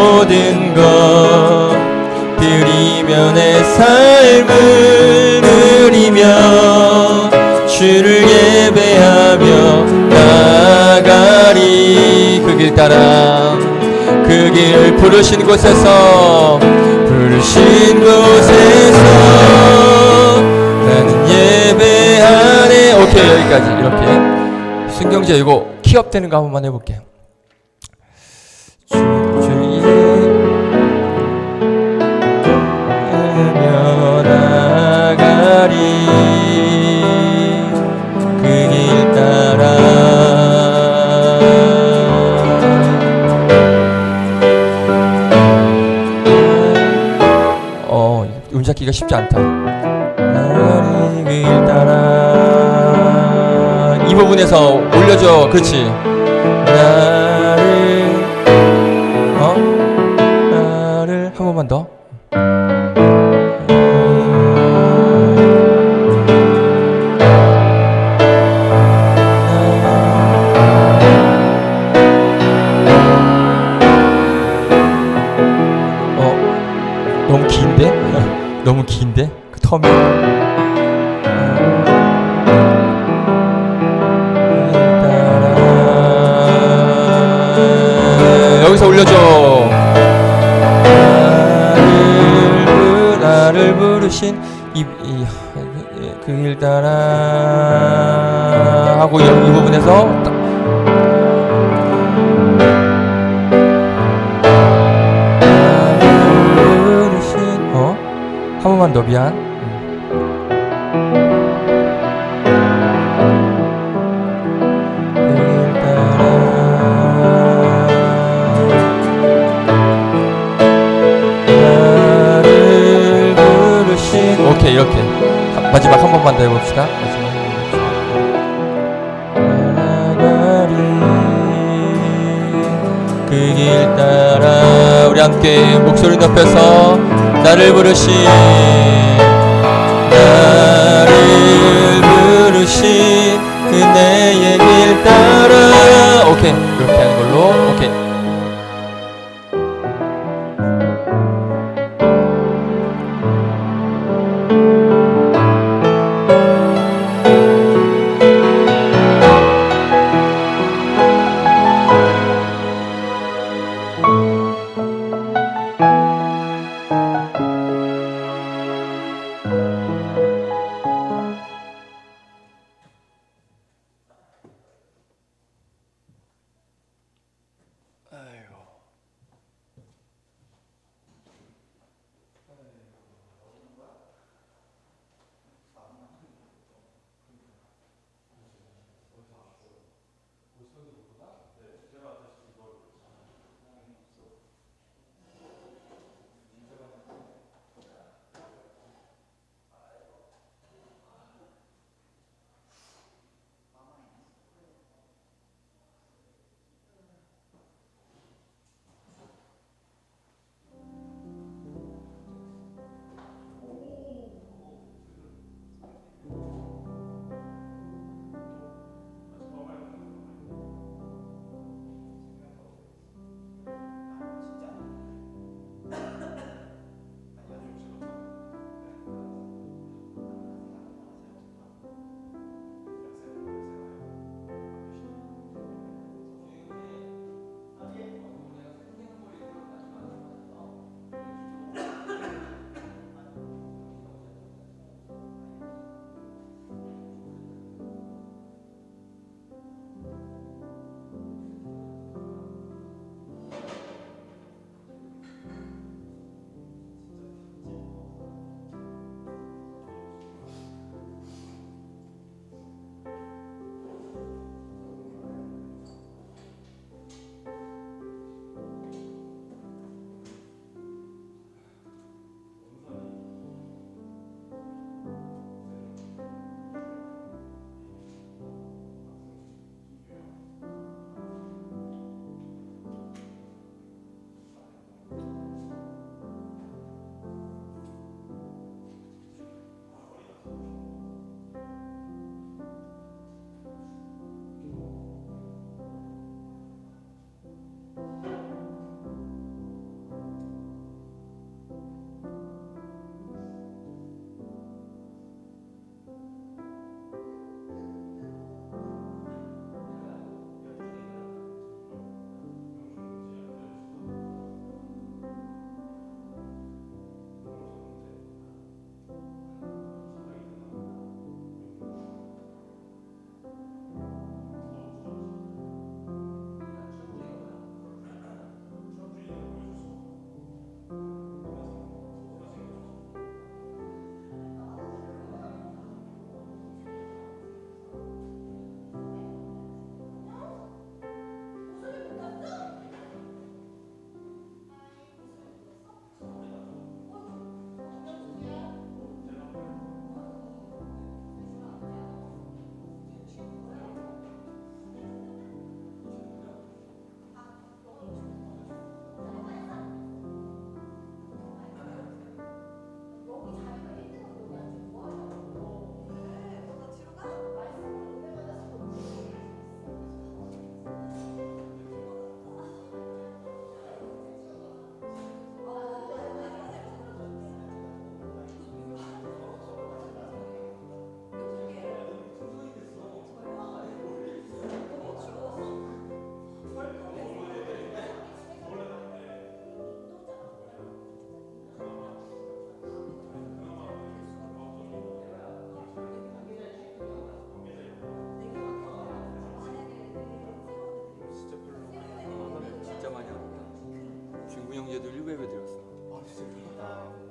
모든 것 드리며 내 삶을 누리며 주를 예배하며 나아가리. 그 길 따라 그 길 부르신 곳에서 나는 예배하네. 오케이, 여기까지. 이렇게 순경제 이거 키업 되는 거 한번만 해볼게요. 주의 나가리 그 길 따라. 음잡기가 쉽지 않다. 나를 길 따라. 이 부분에서 올려줘. 그렇지. 나를 한 번만 더. 너무 긴데? 너무 긴데? 그 텀이. 여기서 올려줘. 나를 부르신 그 길 따라 하고 이 부분에서 한 번만 더. 미안. 나를 부르신. 오케이, 이렇게 마지막 한 번만 더 해봅시다. 그 길 따라 우리 함께 목소리 높여서 나를 부르신 그네의 길 따라. 오케이, 이렇게 하는 걸로. 오케이.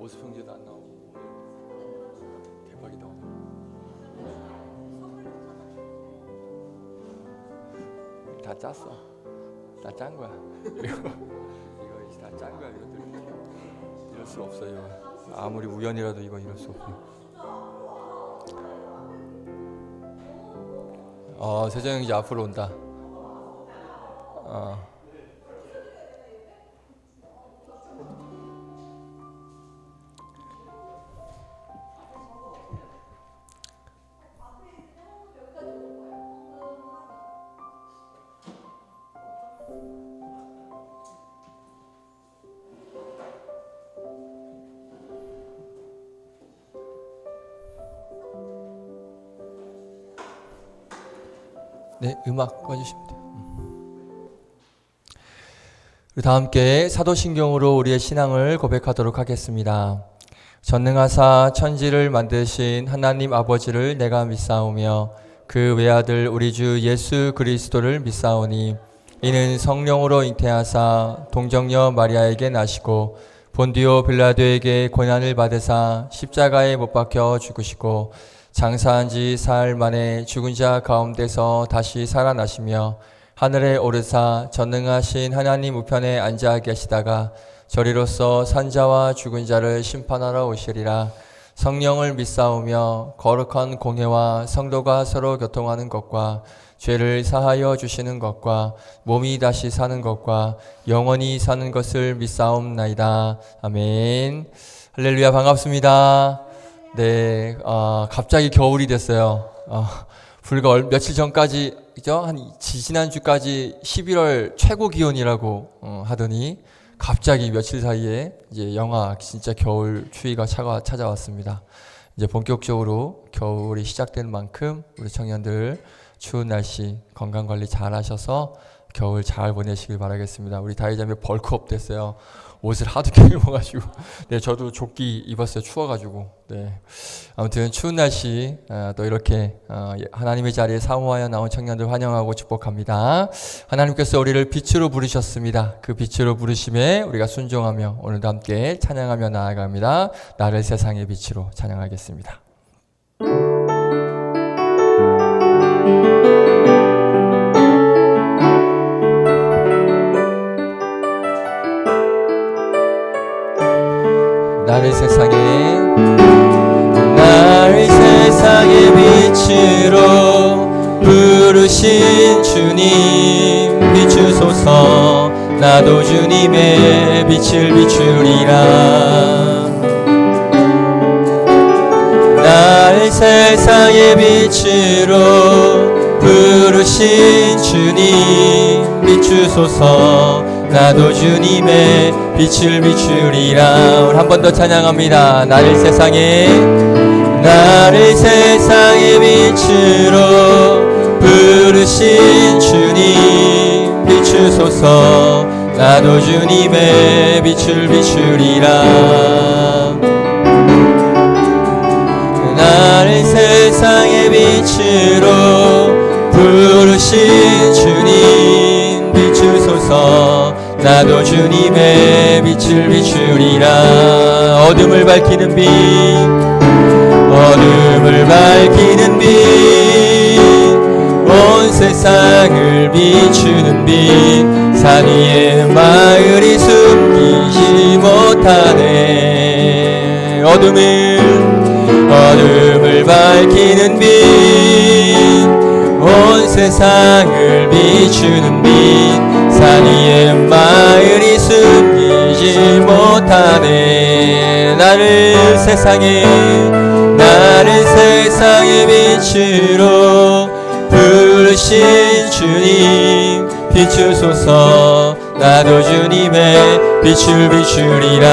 모습 형제도 안 나오고 대박이다. 다 짰어. 다 짠 거야. 이거 다 짠 거야. 이것들 이럴 수 없어요. 아무리 우연이라도 이거 이럴 수 없고. 세정이 이제 앞으로 온다. 네, 음악 꺼주시면 돼요. 우리 다 함께 사도신경으로 우리의 신앙을 고백하도록 하겠습니다. 전능하사 천지를 만드신 하나님 아버지를 내가 믿사오며 그 외아들 우리 주 예수 그리스도를 믿사오니 이는 성령으로 잉태하사 동정녀 마리아에게 나시고 본디오 빌라도에게 고난을 받으사 십자가에 못 박혀 죽으시고 장사한 지 사흘 만에 죽은 자 가운데서 다시 살아나시며 하늘에 오르사 전능하신 하나님 우편에 앉아 계시다가 저리로서 산자와 죽은 자를 심판하러 오시리라. 성령을 믿사오며 거룩한 공회와 성도가 서로 교통하는 것과 죄를 사하여 주시는 것과 몸이 다시 사는 것과 영원히 사는 것을 믿사옵나이다. 아멘. 할렐루야. 반갑습니다. 네, 갑자기 겨울이 됐어요. 불과 며칠 전까지, 그죠? 지난주까지 11월 최고 기온이라고 하더니 갑자기 며칠 사이에 이제 진짜 겨울 추위가 찾아왔습니다. 이제 본격적으로 겨울이 시작된 만큼 우리 청년들 추운 날씨 건강 관리 잘 하셔서 겨울 잘 보내시길 바라겠습니다. 우리 다이자매 벌크업 됐어요. 옷을 하도 입어가지고. 네, 저도 조끼 입었어요. 추워가지고. 네. 아무튼 추운 날씨, 또 이렇게, 하나님의 자리에 사모하여 나온 청년들 환영하고 축복합니다. 하나님께서 우리를 빛으로 부르셨습니다. 그 빛으로 부르심에 우리가 순종하며 오늘도 함께 찬양하며 나아갑니다. 나를 세상의 빛으로 찬양하겠습니다. 나를 세상의 빛으로 부르신 주님 비추소서. 나도 주님의 빛을 비추리라. 나를 세상의 빛으로 부르신 주님 비추소서. 나도 주님의 빛을 비추리라. 우리 한 번 더 찬양합니다. 나를 세상의 빛으로 부르신 주님 비추소서. 나도 주님의 빛을 비추리라. 나를 세상의 빛으로 부르신 주님 비추소서. 나도 주님의 빛을 비추리라. 어둠을 밝히는 빛, 온 세상을 비추는 빛, 산 위에 마을이 숨기지 못하네. 어둠을 밝히는 빛, 온 세상을 비추는 빛, 산 위에 마을이 숨기지 못하네. 나를 세상의 빛으로 부르신 주님 비추소서. 나도 주님의 빛을 비추리라.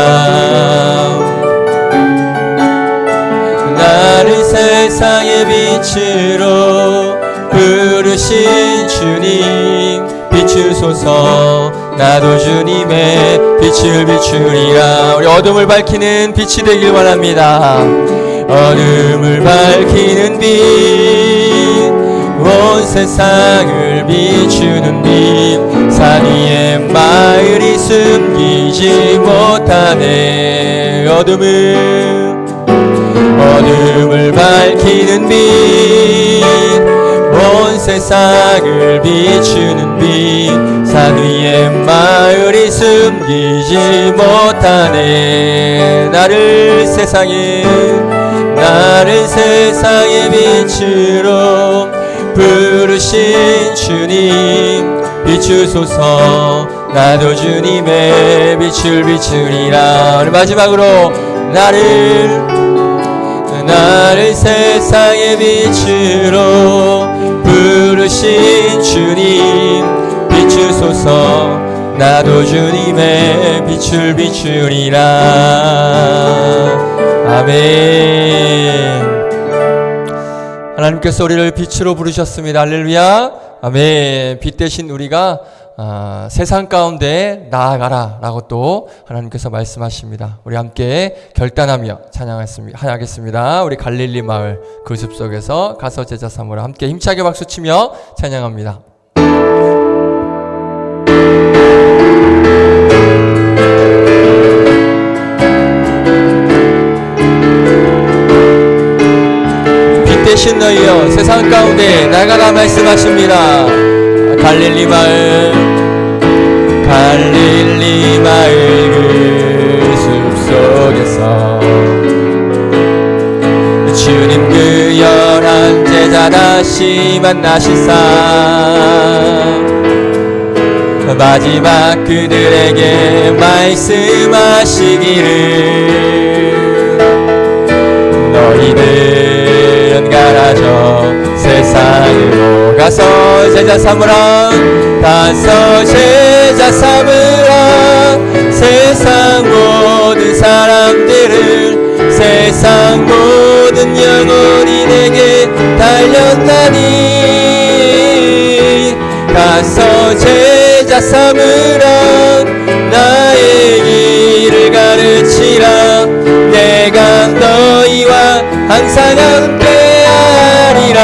나를 세상의 빛으로 부르신 주님 비추소서. 나도 주님의 빛을 비추리라. 우리 어둠을 밝히는 빛이 되길 바랍니다. 어둠을 밝히는 빛, 온 세상을 비추는 빛, 산 위에 마을이 숨기지 못하네. 어둠을 밝히는 빛, 온 세상을 비추는 빛, 산 위의 마을이 숨기지 못하네. 나를 세상의 빛으로 부르신 주님, 비추소서. 나도 주님의 빛을 비추리라. 우리 마지막으로 나를 세상의 빛으로 부르신 주님, 비추소서. 나도 주님의 빛을 비추리라. 아멘. 하나님께서 우리를 빛으로 부르셨습니다. 할렐루야. 아멘. 빛 대신 우리가 세상 가운데 나아가라 라고 또 하나님께서 말씀하십니다. 우리 함께 결단하며 찬양하겠습니다. 우리 갈릴리 마을 그 숲속에서 가서 제자 삼으라. 함께 힘차게 박수치며 찬양합니다. 빛 대신 너희여 세상 가운데 나가라 말씀하십니다. 갈릴리 마을 그 숲속에서 주님 그 열한 제자 다시 만나시사 마지막 그들에게 말씀하시기를 너희들은 가라져 세상으로 가서 제자 삼으라. 가서 제자 삼으라. 세상 모든 사람들을 세상 모든 영혼이 내게 달렸나니 가서 제자 삼으라. 나의 길을 가르치라. 내가 너희와 항상 함께하리라.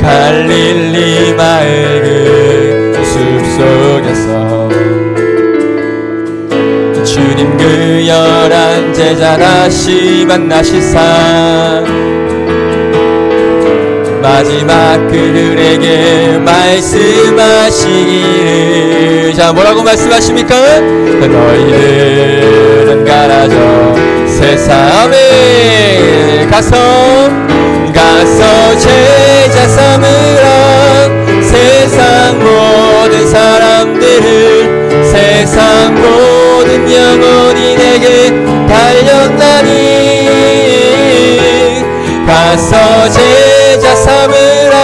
갈릴리 마을 그 숲속에서 주님 그 열한 제자 다시 만나시사 마지막 그들에게 말씀하시기를. 자, 뭐라고 말씀하십니까? 너희들은 가라져 세상에 가서 제자 삼으라. 세상 모든 사람들을 세상 모든 영혼이 내게 달렸나니 가서 제자 삼으라.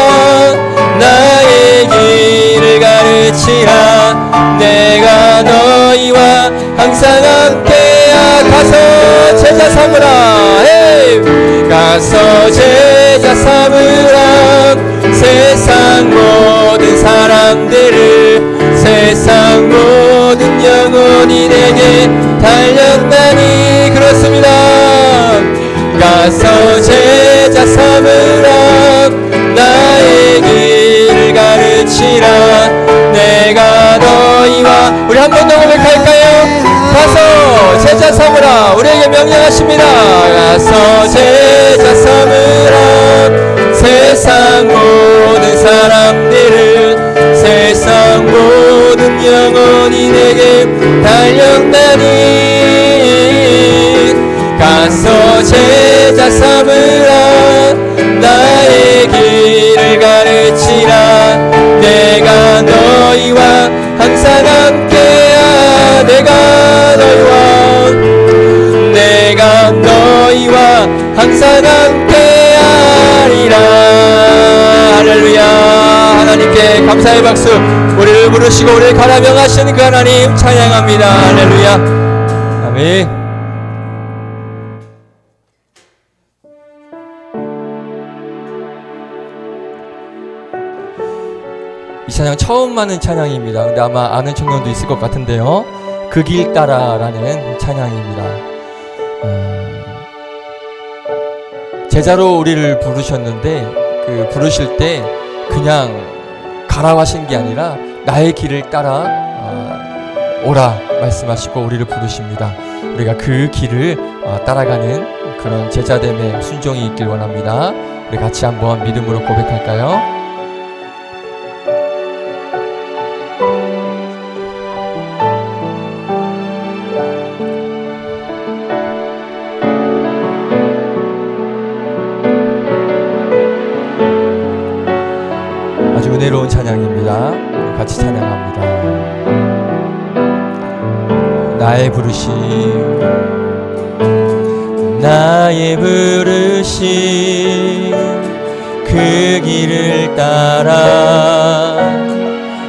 나의 길을 가르치라. 내가 너희와 항상 함께야. 가서 제자 삼으라. 가서 제자 삼으라. 세상 모든 사람들을 세상 모든 영혼이 내게 달렸나니. 그렇습니다. 가서 제자 삼으라. 나의 길을 가르치라. 내가 너희와 우리 한 번 더 고백할까요? 가서 제자 삼으라. 우리에게 명령하십니다. 가서 제자 삼으라. 세상 모든 사람들을 세상 모든 영혼이 내게 달렸나니 가서 제자 삼으라. 나의 길을 가르치라. 내가 너희와 항상 함께야. 내가 너희와 항상 함께하리라. 할렐루야. 하나님께 감사의 박수. 우리를 부르시고 우리를 가라명하시는 그 하나님 찬양합니다. 할렐루야. 아멘. 이 찬양 처음 하는 찬양입니다. 근데 아마 아는 청년도 있을 것 같은데요. 그 길 따라라는 찬양입니다. 제자로 우리를 부르셨는데 그 부르실 때 그냥 가라고 하신 게 아니라 나의 길을 따라 오라 말씀하시고 우리를 부르십니다. 우리가 그 길을 따라가는 그런 제자됨의 순종이 있길 원합니다. 우리 같이 한번 믿음으로 고백할까요? 아주 은혜로운 찬양입니다. 같이 찬양합니다. 나의 부르심, 나의 부르심, 그 길을 따라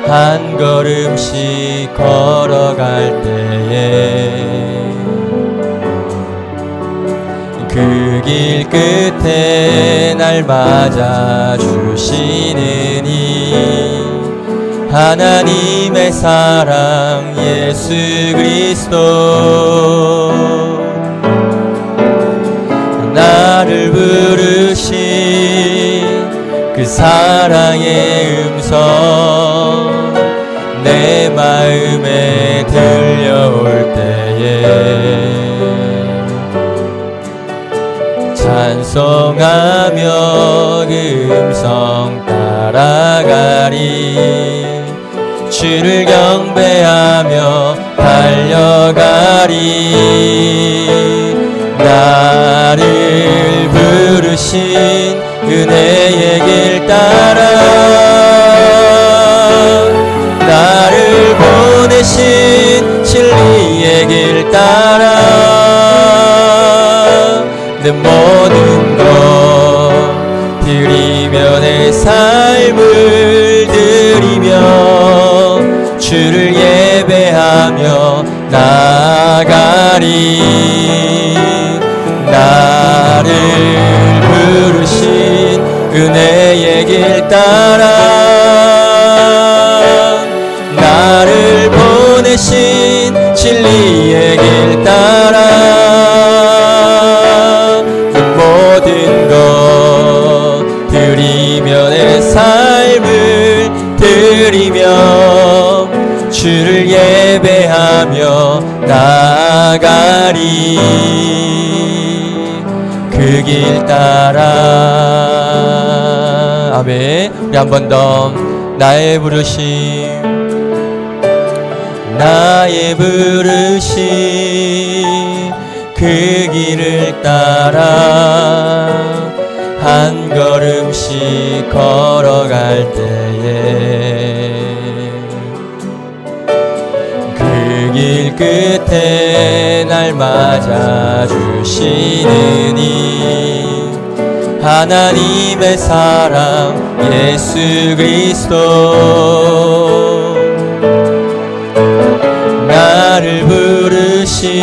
한 걸음씩 걸어갈 때에 그 길 끝에 날 맞아 주시는 이 하나님의 사랑 예수 그리스도, 나를 부르신 그 사랑의 음성 내 마음에 들려올 때에 찬송하며 그 음성 따라가리, 주를 경배하며 달려가리. 나를 부르신 은혜의 길 따라, 나를 보내신 진리의 길 따라 내 모든 것 드리며 내 삶을 드리며 주를 예배하며 나아가리. 나를 부르신 은혜의 길 따라, 나를 보내신 진리의 길 따라 그 모든 것 드리며 내 삶을 드리며 주를 예배하며 나아가리. 그 길 따라. 아멘. 우리 한 번 더. 나의 부르심, 나의 부르심, 그 길을 따라 한 걸음씩 걸어갈 때에 그 길 끝에 날 맞아 주시는 이 하나님의 사랑 예수 그리스도, 나를 부르신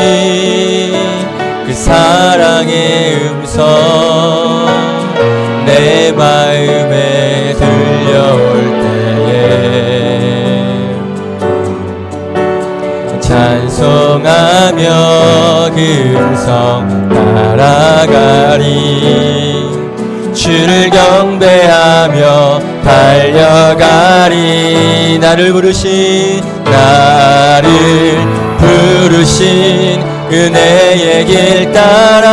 그 사랑의 음성 내 마음에 들려올 때에 찬송하며 그 음성 따라가리, 주를 경배하며 달려가리. 나를 부르신 은혜의 길 따라,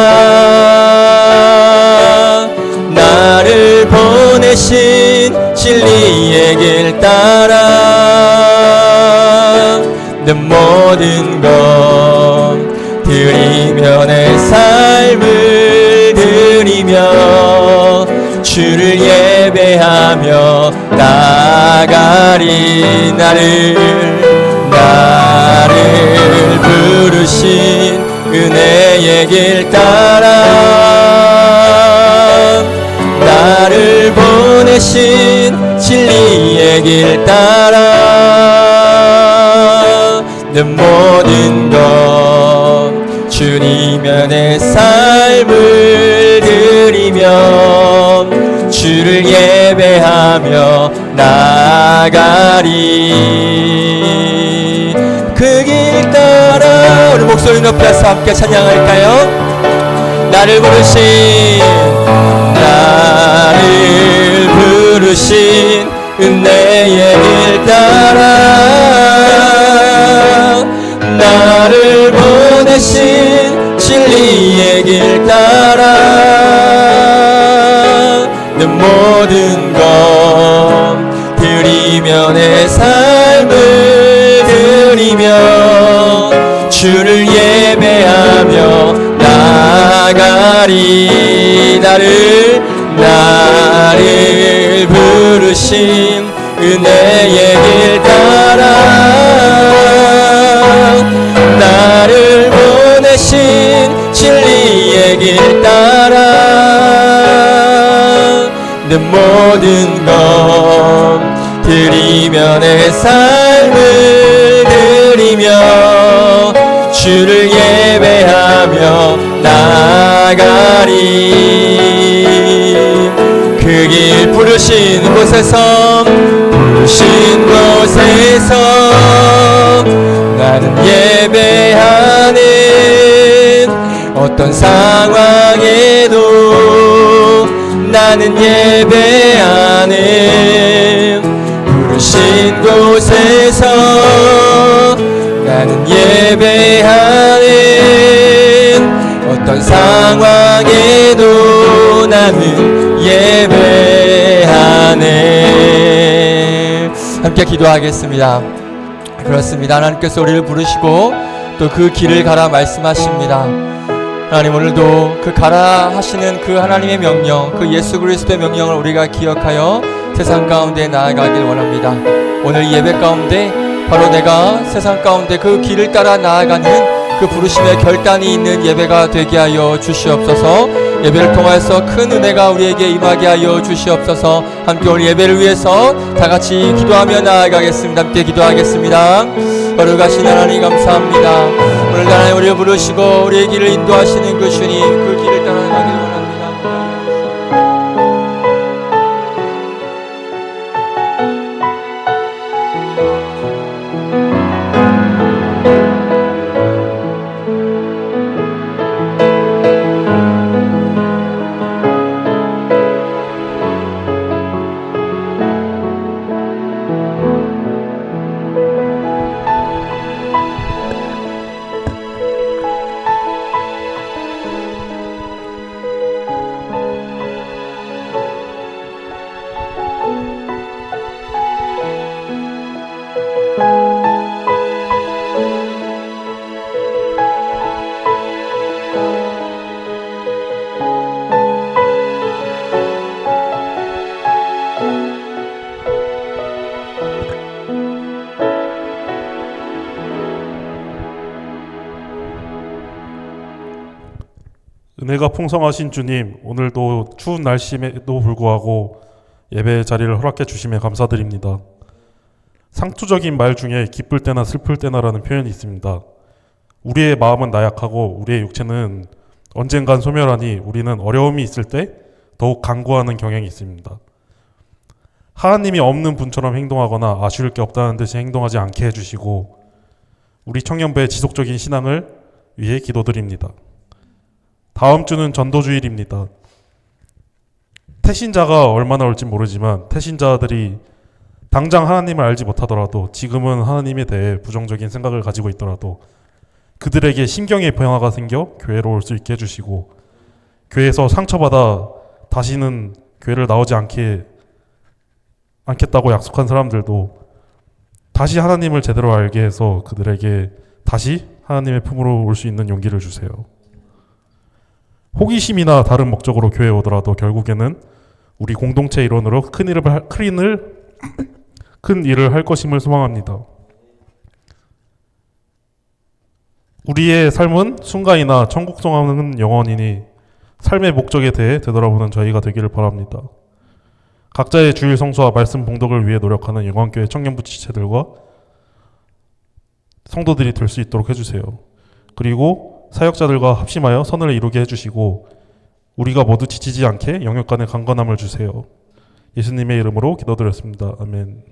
나를 보내신 진리의 길 따라 내 모든 것 드리며 내 삶을 드리며 주를 예배하며 나아가리. 나를 부르신 은혜의 길 따라, 나를 보내신 진리의 길 따라 내 모든 것 주님의 내 삶을 드리며 주를 예배하며 나아가리. 그 길 따라 우리 목소리 높여서 함께 찬양할까요? 나를 부르신 은혜의 길 따라, 주를 예배하며 나아가리. 나를 부르신 은혜의 길 따라 나를 보내신 진리의 길 따라 내 모든 것 드리며 내 삶을 드리며 주를 예배하며 나아가리. 그 길 부르신 곳에서 나는 예배하는 어떤 상황에도 나는 예배하는 부르신 곳에서 나는 예배하는 어떤 상황에도 나는 예배하네. 함께 기도하겠습니다. 그렇습니다. 하나님께서 우리를 부르시고 또 그 길을 가라 말씀하십니다. 하나님, 오늘도 그 가라 하시는 그 하나님의 명령, 그 예수 그리스도의 명령을 우리가 기억하여 세상 가운데 나아가길 원합니다. 오늘 예배 가운데 바로 내가 세상 가운데 그 길을 따라 나아가는 그 부르심의 결단이 있는 예배가 되게 하여 주시옵소서. 예배를 통하여서 큰 은혜가 우리에게 임하게 하여 주시옵소서. 함께 오늘 예배를 위해서 다 같이 기도하며 나아가겠습니다. 함께 기도하겠습니다. 거룩하신 하나님 감사합니다. 오늘 하나님 우리를 부르시고 우리의 길을 인도하시는 그 주님, 그 길을 따라 나가길 원합니다. 은혜가 풍성하신 주님, 오늘도 추운 날씨에도 불구하고 예배의 자리를 허락해 주심에 감사드립니다. 상투적인 말 중에 기쁠 때나 슬플 때나라는 표현이 있습니다. 우리의 마음은 나약하고 우리의 육체는 언젠간 소멸하니 우리는 어려움이 있을 때 더욱 간구하는 경향이 있습니다. 하나님이 없는 분처럼 행동하거나 아쉬울 게 없다는 듯이 행동하지 않게 해주시고 우리 청년부의 지속적인 신앙을 위해 기도드립니다. 다음 주는 전도주일입니다. 태신자가 얼마나 올지 모르지만 태신자들이 당장 하나님을 알지 못하더라도 지금은 하나님에 대해 부정적인 생각을 가지고 있더라도 그들에게 심경의 변화가 생겨 교회로 올 수 있게 해주시고 교회에서 상처받아 다시는 교회를 나오지 않겠다고 약속한 사람들도 다시 하나님을 제대로 알게 해서 그들에게 다시 하나님의 품으로 올 수 있는 용기를 주세요. 호기심이나 다른 목적으로 교회에 오더라도 결국에는 우리 공동체 일원으로 큰 일을 할 것임을 소망합니다. 우리의 삶은 순간이나 천국 소망은 영원이니 삶의 목적에 대해 되돌아보는 저희가 되기를 바랍니다. 각자의 주일 성수와 말씀 봉독을 위해 노력하는 영광교회 청년부 지체들과 성도들이 될 수 있도록 해주세요. 그리고 사역자들과 합심하여 선을 이루게 해주시고 우리가 모두 지치지 않게 영역 간의 강건함을 주세요. 예수님의 이름으로 기도드렸습니다. 아멘.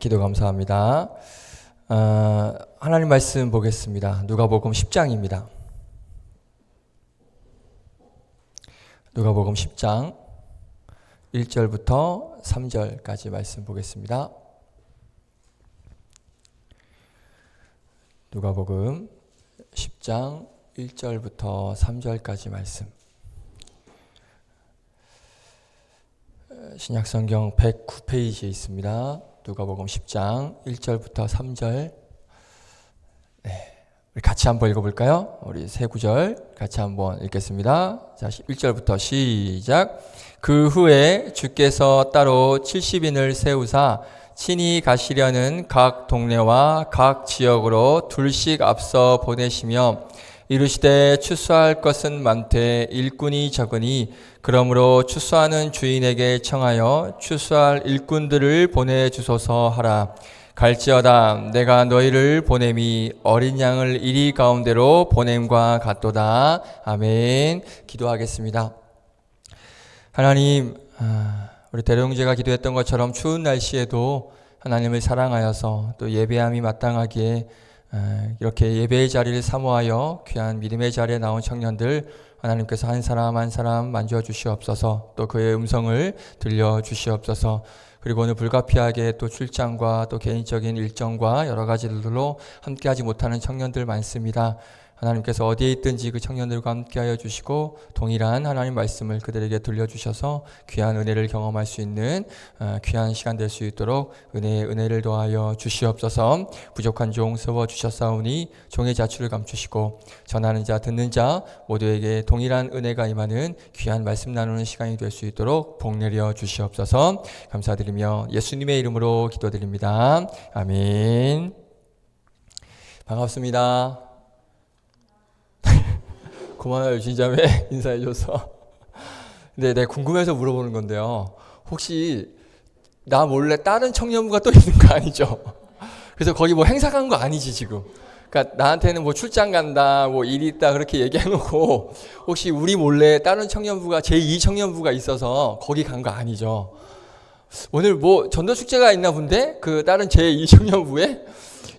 기도 감사합니다. 하나님 말씀 보겠습니다. 누가복음 10장입니다. 누가복음 10장 1절부터 3절까지 말씀 보겠습니다. 누가복음 10장 1절부터 3절까지 말씀. 신약성경 109페이지에 있습니다. 누가복음 10장 1절부터 3절. 우리 같이 한번 읽어볼까요? 우리 세 구절 같이 한번 읽겠습니다. 자, 1절부터 시작. 그 후에 주께서 따로 70인을 세우사 친히 가시려는 각 동네와 각 지역으로 둘씩 앞서 보내시며 이르시되 추수할 것은 많되 일꾼이 적으니 그러므로 추수하는 주인에게 청하여 추수할 일꾼들을 보내주소서 하라. 갈지어다 내가 너희를 보냄이 어린 양을 이리 가운데로 보냄과 같도다. 아멘. 기도하겠습니다. 하나님, 우리 대령제가 기도했던 것처럼 추운 날씨에도 하나님을 사랑하여서 또 예배함이 마땅하기에 이렇게 예배의 자리를 사모하여 귀한 믿음의 자리에 나온 청년들 하나님께서 한 사람 한 사람 만져 주시옵소서. 또 그의 음성을 들려 주시옵소서. 그리고 오늘 불가피하게 또 출장과 또 개인적인 일정과 여러 가지들로 함께하지 못하는 청년들 많습니다. 하나님께서 어디에 있든지 그 청년들과 함께하여 주시고 동일한 하나님 말씀을 그들에게 들려주셔서 귀한 은혜를 경험할 수 있는 귀한 시간 될 수 있도록 은혜를 더하여 주시옵소서. 부족한 종 세워 주셨사오니 종의 자취를 감추시고 전하는 자 듣는 자 모두에게 동일한 은혜가 임하는 귀한 말씀 나누는 시간이 될 수 있도록 복내려 주시옵소서. 감사드리며 예수님의 이름으로 기도드립니다. 아멘. 반갑습니다. 고마워요, 진자매 인사해줘서. 근데 내가 궁금해서 물어보는 건데요. 혹시 나 몰래 다른 청년부가 또 있는 거 아니죠? 그래서 거기 뭐 행사 간 거 아니지 지금? 그러니까 나한테는 뭐 출장 간다, 뭐 일이 있다 그렇게 얘기해놓고 혹시 우리 몰래 다른 청년부가 제2 청년부가 있어서 거기 간 거 아니죠? 오늘 뭐 전도 축제가 있나 본데 그 다른 제2 청년부에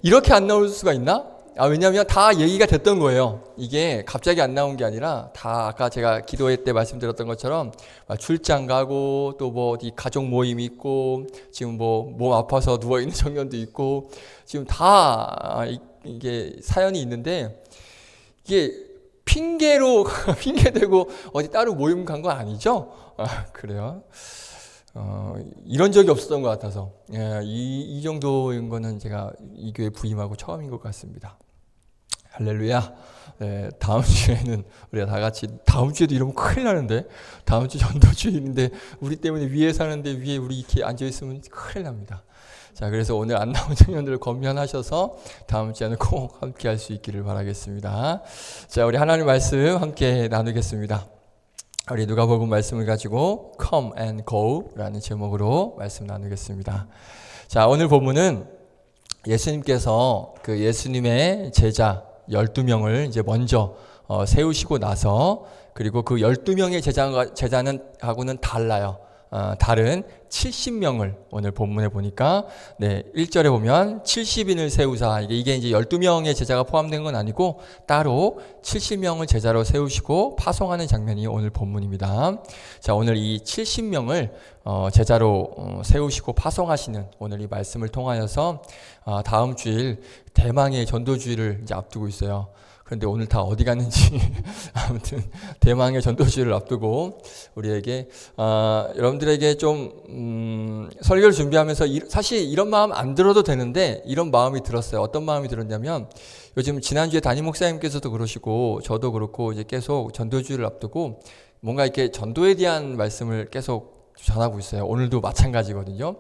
이렇게 안 나올 수가 있나? 왜냐면 다 얘기가 됐던 거예요. 이게 갑자기 안 나온 게 아니라 다 아까 제가 기도회 때 말씀드렸던 것처럼 출장 가고 또 뭐 어디 가족 모임 있고 지금 뭐 몸 아파서 누워있는 청년도 있고 지금 다 이게 사연이 있는데 이게 핑계로 핑계대고 어디 따로 모임 간 거 아니죠? 그래요. 이런 적이 없었던 것 같아서 이 정도인 거는 제가 이 교회 부임하고 처음인 것 같습니다. 할렐루야. 다음 주에는 우리가 다 같이 다음 주에도 이러면 큰일 나는데 다음 주 전도주일인데 우리 때문에 위에 사는데 위에 우리 이렇게 앉아있으면 큰일 납니다. 자, 그래서 오늘 안 나온 청년들을 권면하셔서 다음 주에는 꼭 함께 할 수 있기를 바라겠습니다. 자, 우리 하나님 말씀 함께 나누겠습니다. 우리 누가복음 말씀을 가지고 Come and Go 라는 제목으로 말씀 나누겠습니다. 자, 오늘 본문은 예수님께서 그 예수님의 제자 12명을 이제 먼저 세우시고 나서 그리고 그 12명의 제자는 하고는 달라요. 다른 70명을 오늘 본문에 보니까 1절에 보면 70인을 세우사 이게 이제 12명의 제자가 포함된 건 아니고 따로 70명을 제자로 세우시고 파송하는 장면이 오늘 본문입니다. 자, 오늘 이 70명을 제자로 세우시고 파송하시는 오늘 이 말씀을 통하여서 다음 주일 대망의 전도주일을 이제 앞두고 있어요. 그런데 오늘 다 어디 갔는지 아무튼 대망의 전도주의를 앞두고 우리에게 여러분들에게 좀 설교를 준비하면서 사실 이런 마음 안 들어도 되는데 이런 마음이 들었어요. 어떤 마음이 들었냐면 요즘 지난주에 담임 목사님께서도 그러시고 저도 그렇고 이제 계속 전도주의를 앞두고 뭔가 이렇게 전도에 대한 말씀을 계속 전하고 있어요. 오늘도 마찬가지거든요.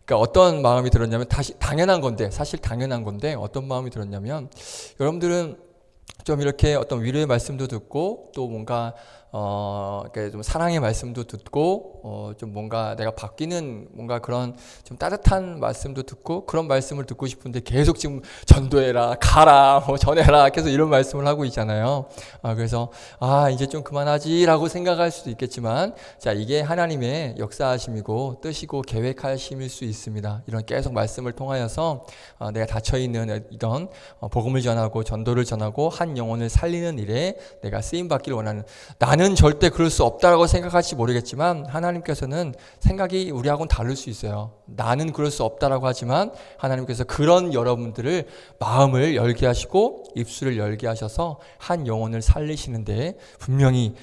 그러니까 어떤 마음이 들었냐면 사실 당연한 건데 어떤 마음이 들었냐면 여러분들은 좀 이렇게 어떤 위로의 말씀도 듣고 또 뭔가 이렇게 좀 사랑의 말씀도 듣고, 좀 뭔가 내가 바뀌는 뭔가 그런 좀 따뜻한 말씀도 듣고, 그런 말씀을 듣고 싶은데 계속 지금 전도해라, 가라, 뭐 전해라, 계속 이런 말씀을 하고 있잖아요. 그래서, 이제 좀 그만하지라고 생각할 수도 있겠지만, 자, 이게 하나님의 역사하심이고, 뜻이고, 계획하심일 수 있습니다. 이런 계속 말씀을 통하여서, 내가 닫혀있는 이런 복음을 전하고, 전도를 전하고, 한 영혼을 살리는 일에 내가 쓰임받기를 원하는, 나는 절대 그럴 수 없다라고 생각할지 모르겠지만 하나님께서는 생각이 우리하고는 다를 수 있어요. 나는 그럴 수 없다라고 하지만 하나님께서 그런 여러분들을 마음을 열게 하시고 입술을 열게 하셔서 한 영혼을 살리시는데 분명히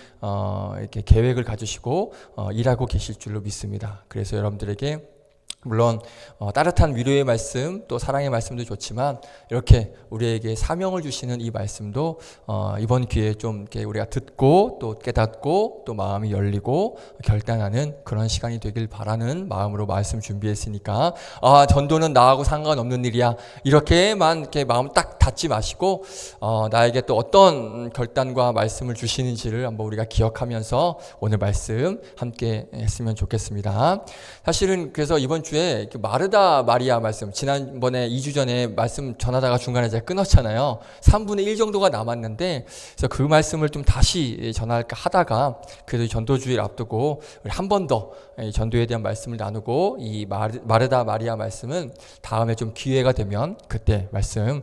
이렇게 계획을 가지시고 일하고 계실 줄로 믿습니다. 그래서 여러분들에게 물론 따뜻한 위로의 말씀 또 사랑의 말씀도 좋지만 이렇게 우리에게 사명을 주시는 이 말씀도 이번 기회에 좀 이렇게 우리가 듣고 또 깨닫고 또 마음이 열리고 결단하는 그런 시간이 되길 바라는 마음으로 말씀 준비했으니까 전도는 나하고 상관없는 일이야 이렇게만 이렇게 마음 딱 닫지 마시고 나에게 또 어떤 결단과 말씀을 주시는지를 한번 우리가 기억하면서 오늘 말씀 함께 했으면 좋겠습니다. 사실은 그래서 이번 주에 마르다 마리아 말씀 지난번에 2주 전에 말씀 전하다가 중간에 제가 끊었잖아요. 3분의 1 정도가 남았는데 그래서 그 말씀을 좀 다시 전할까 하다가 그래도 전도주의를 앞두고 한 번 더 전도에 대한 말씀을 나누고 이 마르다 마리아 말씀은 다음에 좀 기회가 되면 그때 말씀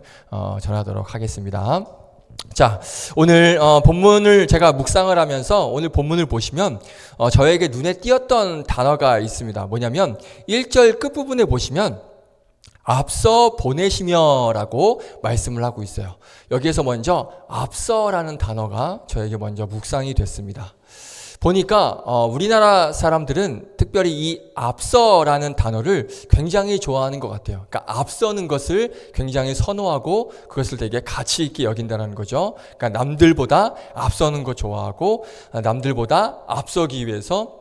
전하도록 하겠습니다. 자, 오늘 본문을 제가 묵상을 하면서 오늘 본문을 보시면 저에게 눈에 띄었던 단어가 있습니다. 뭐냐면 1절 끝부분에 보시면 앞서 보내시며라고 말씀을 하고 있어요. 여기에서 먼저 앞서라는 단어가 저에게 먼저 묵상이 됐습니다. 보니까 우리나라 사람들은 특별히 이 앞서라는 단어를 굉장히 좋아하는 것 같아요. 그러니까 앞서는 것을 굉장히 선호하고 그것을 되게 가치 있게 여긴다는 거죠. 그러니까 남들보다 앞서는 거 좋아하고 남들보다 앞서기 위해서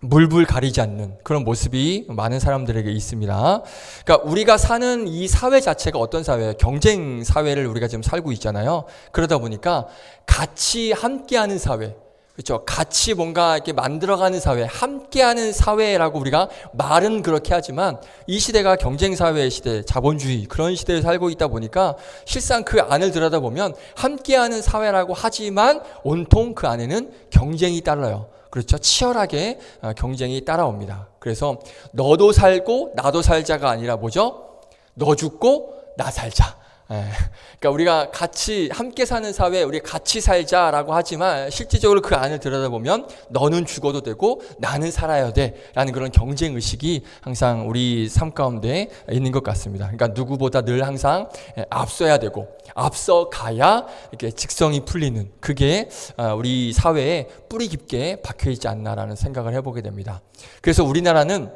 물불 가리지 않는 그런 모습이 많은 사람들에게 있습니다. 그러니까 우리가 사는 이 사회 자체가 어떤 사회예요? 경쟁 사회를 우리가 지금 살고 있잖아요. 그러다 보니까 같이 함께하는 사회, 그렇죠? 같이 뭔가 이렇게 만들어가는 사회, 함께하는 사회라고 우리가 말은 그렇게 하지만 이 시대가 경쟁 사회의 시대, 자본주의 그런 시대에 살고 있다 보니까 실상 그 안을 들여다보면 함께하는 사회라고 하지만 온통 그 안에는 경쟁이 따라요. 그렇죠? 치열하게 경쟁이 따라옵니다. 그래서 너도 살고 나도 살자가 아니라 뭐죠? 너 죽고 나 살자. 그러니까 우리가 같이 함께 사는 사회, 우리 같이 살자라고 하지만 실질적으로 그 안을 들여다보면 너는 죽어도 되고 나는 살아야 돼라는 그런 경쟁 의식이 항상 우리 삶 가운데 있는 것 같습니다. 그러니까 누구보다 늘 항상 앞서야 되고 앞서 가야 이렇게 직성이 풀리는 그게 우리 사회에 뿌리 깊게 박혀 있지 않나라는 생각을 해보게 됩니다. 그래서 우리나라는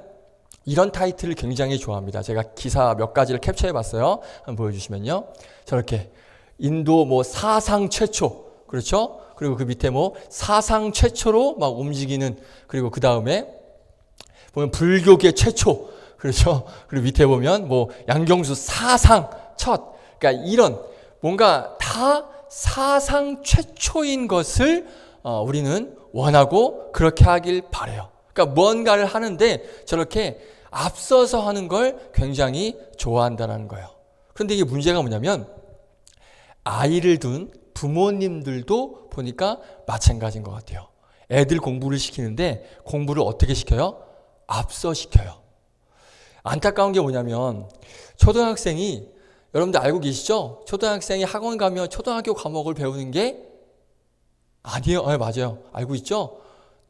이런 타이틀을 굉장히 좋아합니다. 제가 기사 몇 가지를 캡처해 봤어요. 한번 보여주시면요. 저렇게 인도 뭐 사상 최초, 그렇죠? 그리고 그 밑에 뭐 사상 최초로 막 움직이는, 그리고 그 다음에 보면 불교계 최초, 그렇죠? 그리고 밑에 보면 뭐 양경수 사상 첫, 그러니까 이런 뭔가 다 사상 최초인 것을 우리는 원하고 그렇게 하길 바라요. 그러니까 무언가를 하는데 저렇게 앞서서 하는 걸 굉장히 좋아한다는 거예요. 그런데 이게 문제가 뭐냐면 아이를 둔 부모님들도 보니까 마찬가지인 것 같아요. 애들 공부를 시키는데 공부를 어떻게 시켜요? 앞서 시켜요. 안타까운 게 뭐냐면 초등학생이, 여러분들 알고 계시죠? 초등학생이 학원 가면 초등학교 과목을 배우는 게 아니에요. 맞아요. 알고 있죠?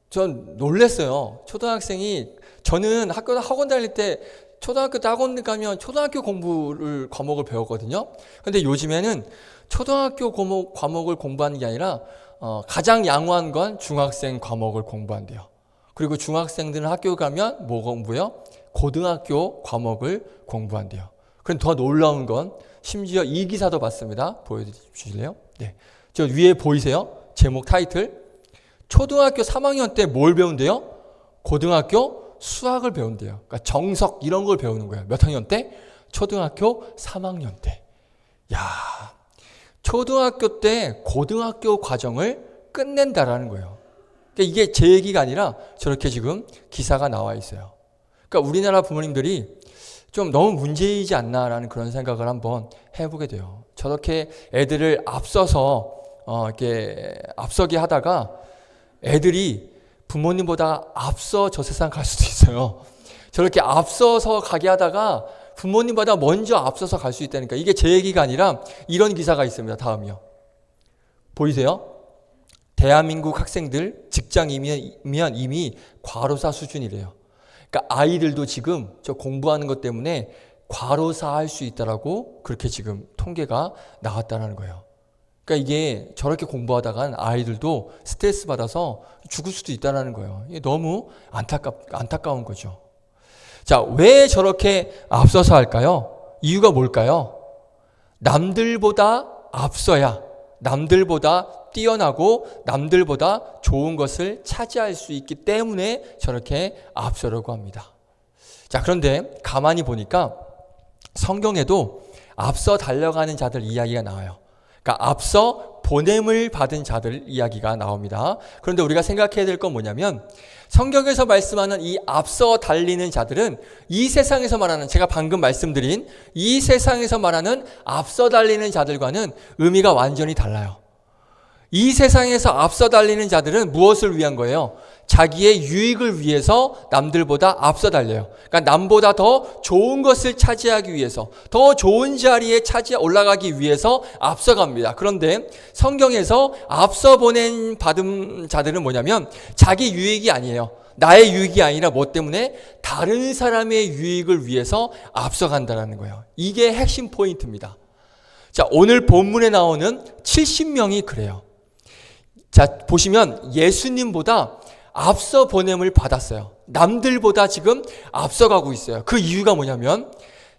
전 놀랬어요. 초등학생이, 저는 학원 다닐 때 초등학교 때 학원 가면 초등학교 과목을 배웠거든요. 근데 요즘에는 초등학교 과목을 공부하는 게 아니라 가장 양호한 건 중학생 과목을 공부한대요. 그리고 중학생들은 학교 가면 뭐 공부해요? 고등학교 과목을 공부한대요. 그럼 더 놀라운 건 심지어 이 기사도 봤습니다. 보여주실래요? 네. 저 위에 보이세요? 제목 타이틀. 초등학교 3학년 때 뭘 배운대요? 고등학교 수학을 배운대요. 그러니까 정석 이런 걸 배우는 거예요. 몇 학년 때? 초등학교 3학년 때. 야, 초등학교 때 고등학교 과정을 끝낸다라는 거예요. 그러니까 이게 제 얘기가 아니라 저렇게 지금 기사가 나와 있어요. 그러니까 우리나라 부모님들이 좀 너무 문제이지 않나라는 그런 생각을 한번 해보게 돼요. 저렇게 애들을 앞서서 이렇게 앞서게 하다가 애들이 부모님보다 앞서 저 세상 갈 수도 있어요. 저렇게 앞서서 가게 하다가 부모님보다 먼저 앞서서 갈 수 있다니까. 이게 제 얘기가 아니라 이런 기사가 있습니다. 다음이요. 보이세요? 대한민국 학생들 직장이면 이미 과로사 수준이래요. 그러니까 아이들도 지금 저 공부하는 것 때문에 과로사 할 수 있다라고 그렇게 지금 통계가 나왔다는 거예요. 그러니까 이게 저렇게 공부하다간 아이들도 스트레스 받아서 죽을 수도 있다는 거예요. 이게 너무 안타까운 거죠. 자, 왜 저렇게 앞서서 할까요? 이유가 뭘까요? 남들보다 앞서야 남들보다 뛰어나고 남들보다 좋은 것을 차지할 수 있기 때문에 저렇게 앞서려고 합니다. 자, 그런데 가만히 보니까 성경에도 앞서 달려가는 자들 이야기가 나와요. 그러니까 앞서 보냄을 받은 자들 이야기가 나옵니다. 그런데 우리가 생각해야 될 건 뭐냐면 성경에서 말씀하는 이 앞서 달리는 자들은 이 세상에서 말하는 제가 방금 말씀드린 이 세상에서 말하는 앞서 달리는 자들과는 의미가 완전히 달라요. 이 세상에서 앞서 달리는 자들은 무엇을 위한 거예요? 자기의 유익을 위해서 남들보다 앞서 달려요. 그러니까 남보다 더 좋은 것을 차지하기 위해서, 더 좋은 자리에 올라가기 위해서 앞서갑니다. 그런데 성경에서 앞서 받은 자들은 뭐냐면 자기 유익이 아니에요. 나의 유익이 아니라 뭐 때문에 다른 사람의 유익을 위해서 앞서간다는 거예요. 이게 핵심 포인트입니다. 자, 오늘 본문에 나오는 70명이 그래요. 자, 보시면 예수님보다 앞서 보냄을 받았어요. 남들보다 지금 앞서가고 있어요. 그 이유가 뭐냐면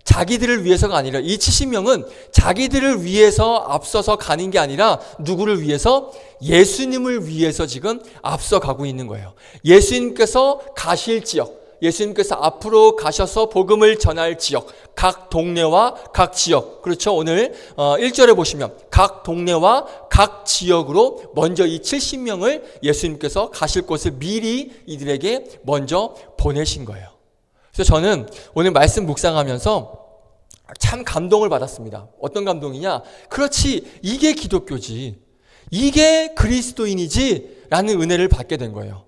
자기들을 위해서가 아니라 이 70명은 자기들을 위해서 앞서서 가는 게 아니라 누구를 위해서? 예수님을 위해서 지금 앞서가고 있는 거예요. 예수님께서 가실 지역, 예수님께서 앞으로 가셔서 복음을 전할 지역, 각 동네와 각 지역. 그렇죠. 오늘 1절에 보시면 각 동네와 각 지역으로 먼저 이 70명을 예수님께서 가실 곳을 미리 이들에게 먼저 보내신 거예요. 그래서 저는 오늘 말씀 묵상하면서 참 감동을 받았습니다. 어떤 감동이냐? 그렇지, 이게 기독교지, 이게 그리스도인이지 라는 은혜를 받게 된 거예요.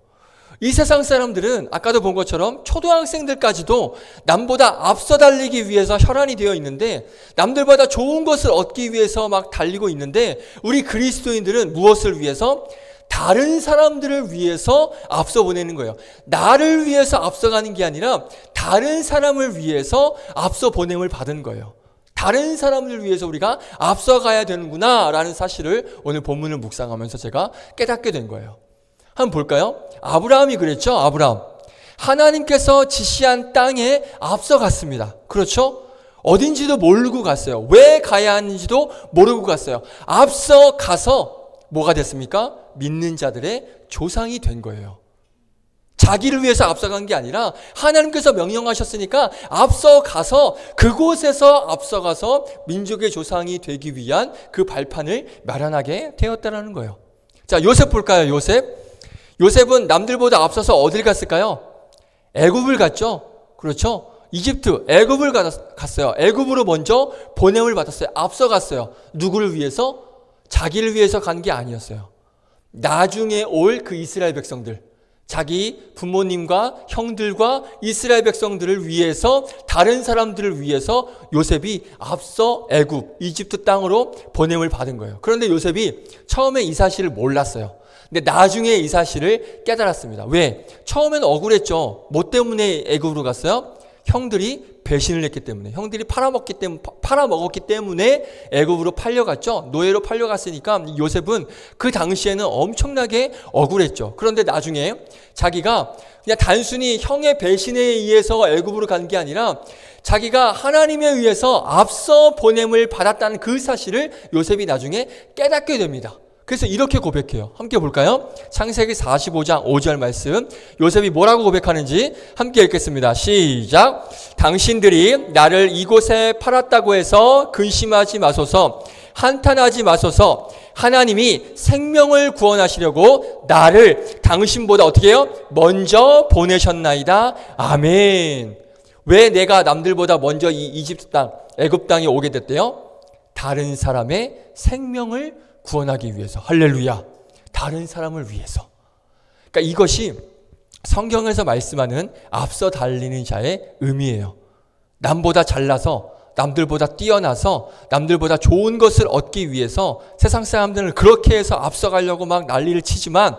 이 세상 사람들은 아까도 본 것처럼 초등학생들까지도 남보다 앞서 달리기 위해서 혈안이 되어 있는데 남들보다 좋은 것을 얻기 위해서 막 달리고 있는데 우리 그리스도인들은 무엇을 위해서? 다른 사람들을 위해서 앞서 보내는 거예요. 나를 위해서 앞서가는 게 아니라 다른 사람을 위해서 앞서 보냄을 받은 거예요. 다른 사람을 위해서 우리가 앞서가야 되는구나 라는 사실을 오늘 본문을 묵상하면서 제가 깨닫게 된 거예요. 한번 볼까요? 아브라함이 그랬죠. 아브라함. 하나님께서 지시한 땅에 앞서갔습니다. 그렇죠? 어딘지도 모르고 갔어요. 왜 가야 하는지도 모르고 갔어요. 앞서 가서 뭐가 됐습니까? 믿는 자들의 조상이 된 거예요. 자기를 위해서 앞서간 게 아니라 하나님께서 명령하셨으니까 앞서가서 그곳에서 앞서가서 민족의 조상이 되기 위한 그 발판을 마련하게 되었다는 거예요. 자, 요셉 볼까요? 요셉은 남들보다 앞서서 어딜 갔을까요? 애굽을 갔죠. 그렇죠? 이집트, 애굽을 갔어요. 애굽으로 먼저 보냄을 받았어요. 앞서갔어요. 누구를 위해서? 자기를 위해서 간 게 아니었어요. 나중에 올 그 이스라엘 백성들, 자기 부모님과 형들과 이스라엘 백성들을 위해서, 다른 사람들을 위해서 요셉이 앞서 애굽, 이집트 땅으로 보냄을 받은 거예요. 그런데 요셉이 처음에 이 사실을 몰랐어요. 근데 나중에 이 사실을 깨달았습니다. 왜? 처음에는 억울했죠. 뭐 때문에 애굽으로 갔어요? 형들이 배신을 했기 때문에, 형들이 팔아먹었기 때문에 애굽으로 팔려갔죠. 노예로 팔려갔으니까 요셉은 그 당시에는 엄청나게 억울했죠. 그런데 나중에 자기가 그냥 단순히 형의 배신에 의해서 애굽으로 간 게 아니라 자기가 하나님에 의해서 앞서 보냄을 받았다는 그 사실을 요셉이 나중에 깨닫게 됩니다. 그래서 이렇게 고백해요. 함께 볼까요? 창세기 45장 5절 말씀, 요셉이 뭐라고 고백하는지 함께 읽겠습니다. 시작. 당신들이 나를 이곳에 팔았다고 해서 근심하지 마소서, 한탄하지 마소서. 하나님이 생명을 구원하시려고 나를 당신보다 어떻게 해요? 먼저 보내셨나이다. 아멘. 왜 내가 남들보다 먼저 이 이집트 땅, 애굽 땅에 오게 됐대요? 다른 사람의 생명을 구원하기 위해서. 할렐루야. 다른 사람을 위해서. 그러니까 이것이 성경에서 말씀하는 앞서 달리는 자의 의미예요. 남보다 잘나서, 남들보다 뛰어나서, 남들보다 좋은 것을 얻기 위해서 세상 사람들은 그렇게 해서 앞서가려고 막 난리를 치지만,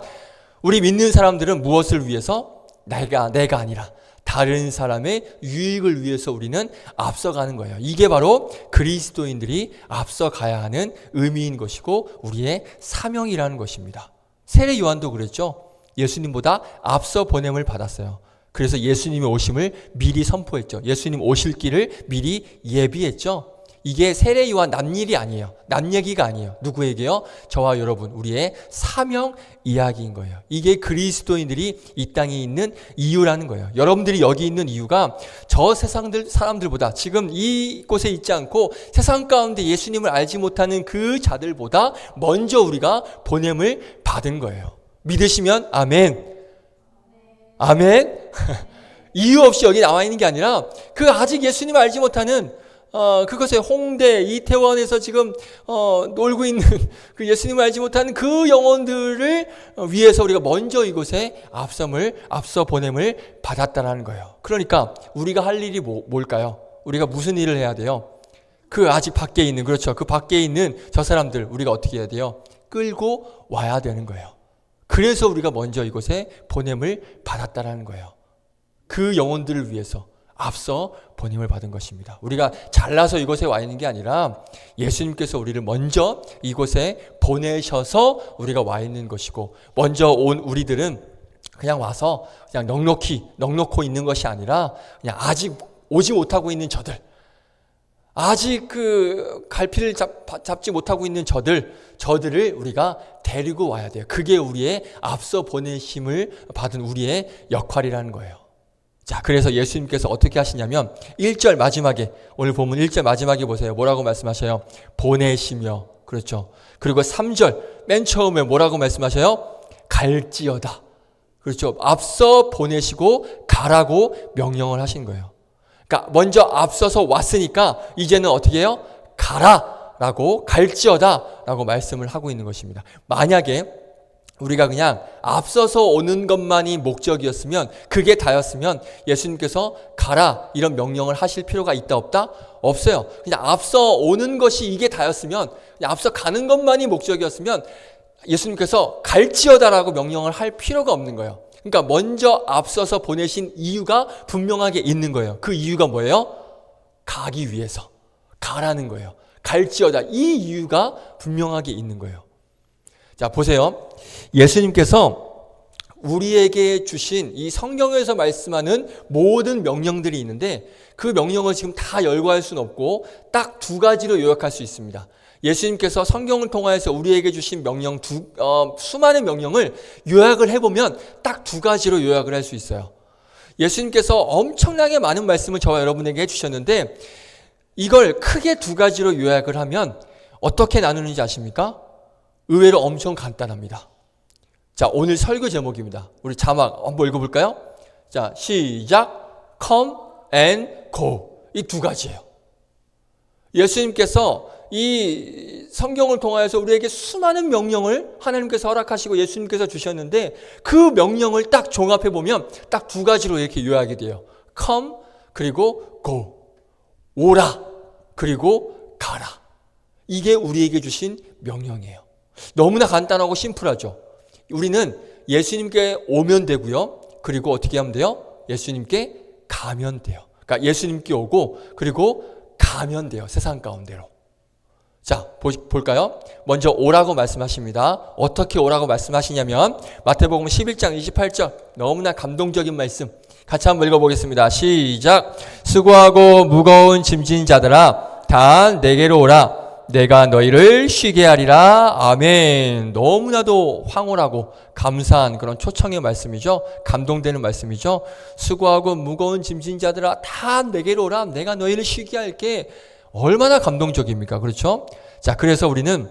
우리 믿는 사람들은 무엇을 위해서? 내가 아니라 다른 사람의 유익을 위해서 우리는 앞서가는 거예요. 이게 바로 그리스도인들이 앞서가야 하는 의미인 것이고 우리의 사명이라는 것입니다. 세례 요한도 그랬죠. 예수님보다 앞서 보냄을 받았어요. 그래서 예수님의 오심을 미리 선포했죠. 예수님 오실 길을 미리 예비했죠. 이게 세례 요한 남 일이 아니에요. 남 얘기가 아니에요. 누구에게요? 저와 여러분, 우리의 사명 이야기인 거예요. 이게 그리스도인들이 이 땅에 있는 이유라는 거예요. 여러분들이 여기 있는 이유가 저 세상 사람들보다, 지금 이곳에 있지 않고 세상 가운데 예수님을 알지 못하는 그 자들보다 먼저 우리가 보냄을 받은 거예요. 믿으시면 아멘. 아멘. 이유 없이 여기 나와 있는 게 아니라 그 아직 예수님을 알지 못하는 그것에 홍대, 이태원에서 지금 놀고 있는 그 예수님을 알지 못하는 그 영혼들을 위해서 우리가 먼저 이곳에 앞서 보냄을 받았다라는 거예요. 그러니까 우리가 할 일이 뭘까요? 우리가 무슨 일을 해야 돼요? 그 아직 밖에 있는, 그렇죠. 그 밖에 있는 저 사람들 우리가 어떻게 해야 돼요? 끌고 와야 되는 거예요. 그래서 우리가 먼저 이곳에 보냄을 받았다라는 거예요. 그 영혼들을 위해서 앞서 보냄을 받은 것입니다. 우리가 잘나서 이곳에 와 있는 게 아니라 예수님께서 우리를 먼저 이곳에 보내셔서 우리가 와 있는 것이고, 먼저 온 우리들은 그냥 와서 그냥 넉넉히 있는 것이 아니라 그냥 아직 오지 못하고 있는 저들, 아직 그 갈피를 잡지 못하고 있는 저들을 우리가 데리고 와야 돼요. 그게 우리의 앞서 보내심을 받은 우리의 역할이라는 거예요. 자, 그래서 예수님께서 어떻게 하시냐면 1절 마지막에, 오늘 본문 1절 마지막에 보세요. 뭐라고 말씀하셔요? 보내시며. 그렇죠. 그리고 3절 맨 처음에 뭐라고 말씀하셔요? 갈지어다. 그렇죠. 앞서 보내시고 가라고 명령을 하신 거예요. 그러니까 먼저 앞서서 왔으니까 이제는 어떻게 해요? 가라라고, 갈지어다라고 말씀을 하고 있는 것입니다. 만약에 우리가 그냥 앞서서 오는 것만이 목적이었으면, 그게 다였으면 예수님께서 가라 이런 명령을 하실 필요가 있다 없다? 없어요. 그냥 앞서 오는 것이 이게 다였으면, 그냥 앞서 가는 것만이 목적이었으면 예수님께서 갈지어다라고 명령을 할 필요가 없는 거예요. 그러니까 먼저 앞서서 보내신 이유가 분명하게 있는 거예요. 그 이유가 뭐예요? 가기 위해서, 가라는 거예요. 갈지어다, 이 이유가 분명하게 있는 거예요. 자, 보세요. 예수님께서 우리에게 주신 이 성경에서 말씀하는 모든 명령들이 있는데, 그 명령을 지금 다 열거할 수는 없고 딱 두 가지로 요약할 수 있습니다. 예수님께서 성경을 통하여서 우리에게 주신 명령, 수많은 명령을 요약을 해보면 딱 두 가지로 요약을 할 수 있어요. 예수님께서 엄청나게 많은 말씀을 저와 여러분에게 해주셨는데, 이걸 크게 두 가지로 요약을 하면 어떻게 나누는지 아십니까? 의외로 엄청 간단합니다. 자, 오늘 설교 제목입니다. 우리 자막 한번 읽어볼까요? 자, 시작. Come and go. 이 두 가지예요. 예수님께서 이 성경을 통하여서 우리에게 수많은 명령을 하나님께서 허락하시고 예수님께서 주셨는데, 그 명령을 딱 종합해보면 딱 두 가지로 이렇게 요약이 돼요. Come, 그리고 go. 오라, 그리고 가라. 이게 우리에게 주신 명령이에요. 너무나 간단하고 심플하죠. 우리는 예수님께 오면 되고요. 그리고 어떻게 하면 돼요? 예수님께 가면 돼요. 그러니까 예수님께 오고 그리고 가면 돼요. 세상 가운데로. 자, 볼까요? 먼저 오라고 말씀하십니다. 어떻게 오라고 말씀하시냐면 마태복음 11장 28절, 너무나 감동적인 말씀. 같이 한번 읽어보겠습니다. 시작. 수고하고 무거운 짐진 자들아, 다 내게로 오라. 내가 너희를 쉬게 하리라. 아멘. 너무나도 황홀하고 감사한 그런 초청의 말씀이죠. 감동되는 말씀이죠. 수고하고 무거운 짐진 자들아, 다 내게로 오라. 내가 너희를 쉬게 할게. 얼마나 감동적입니까? 그렇죠? 자, 그래서 우리는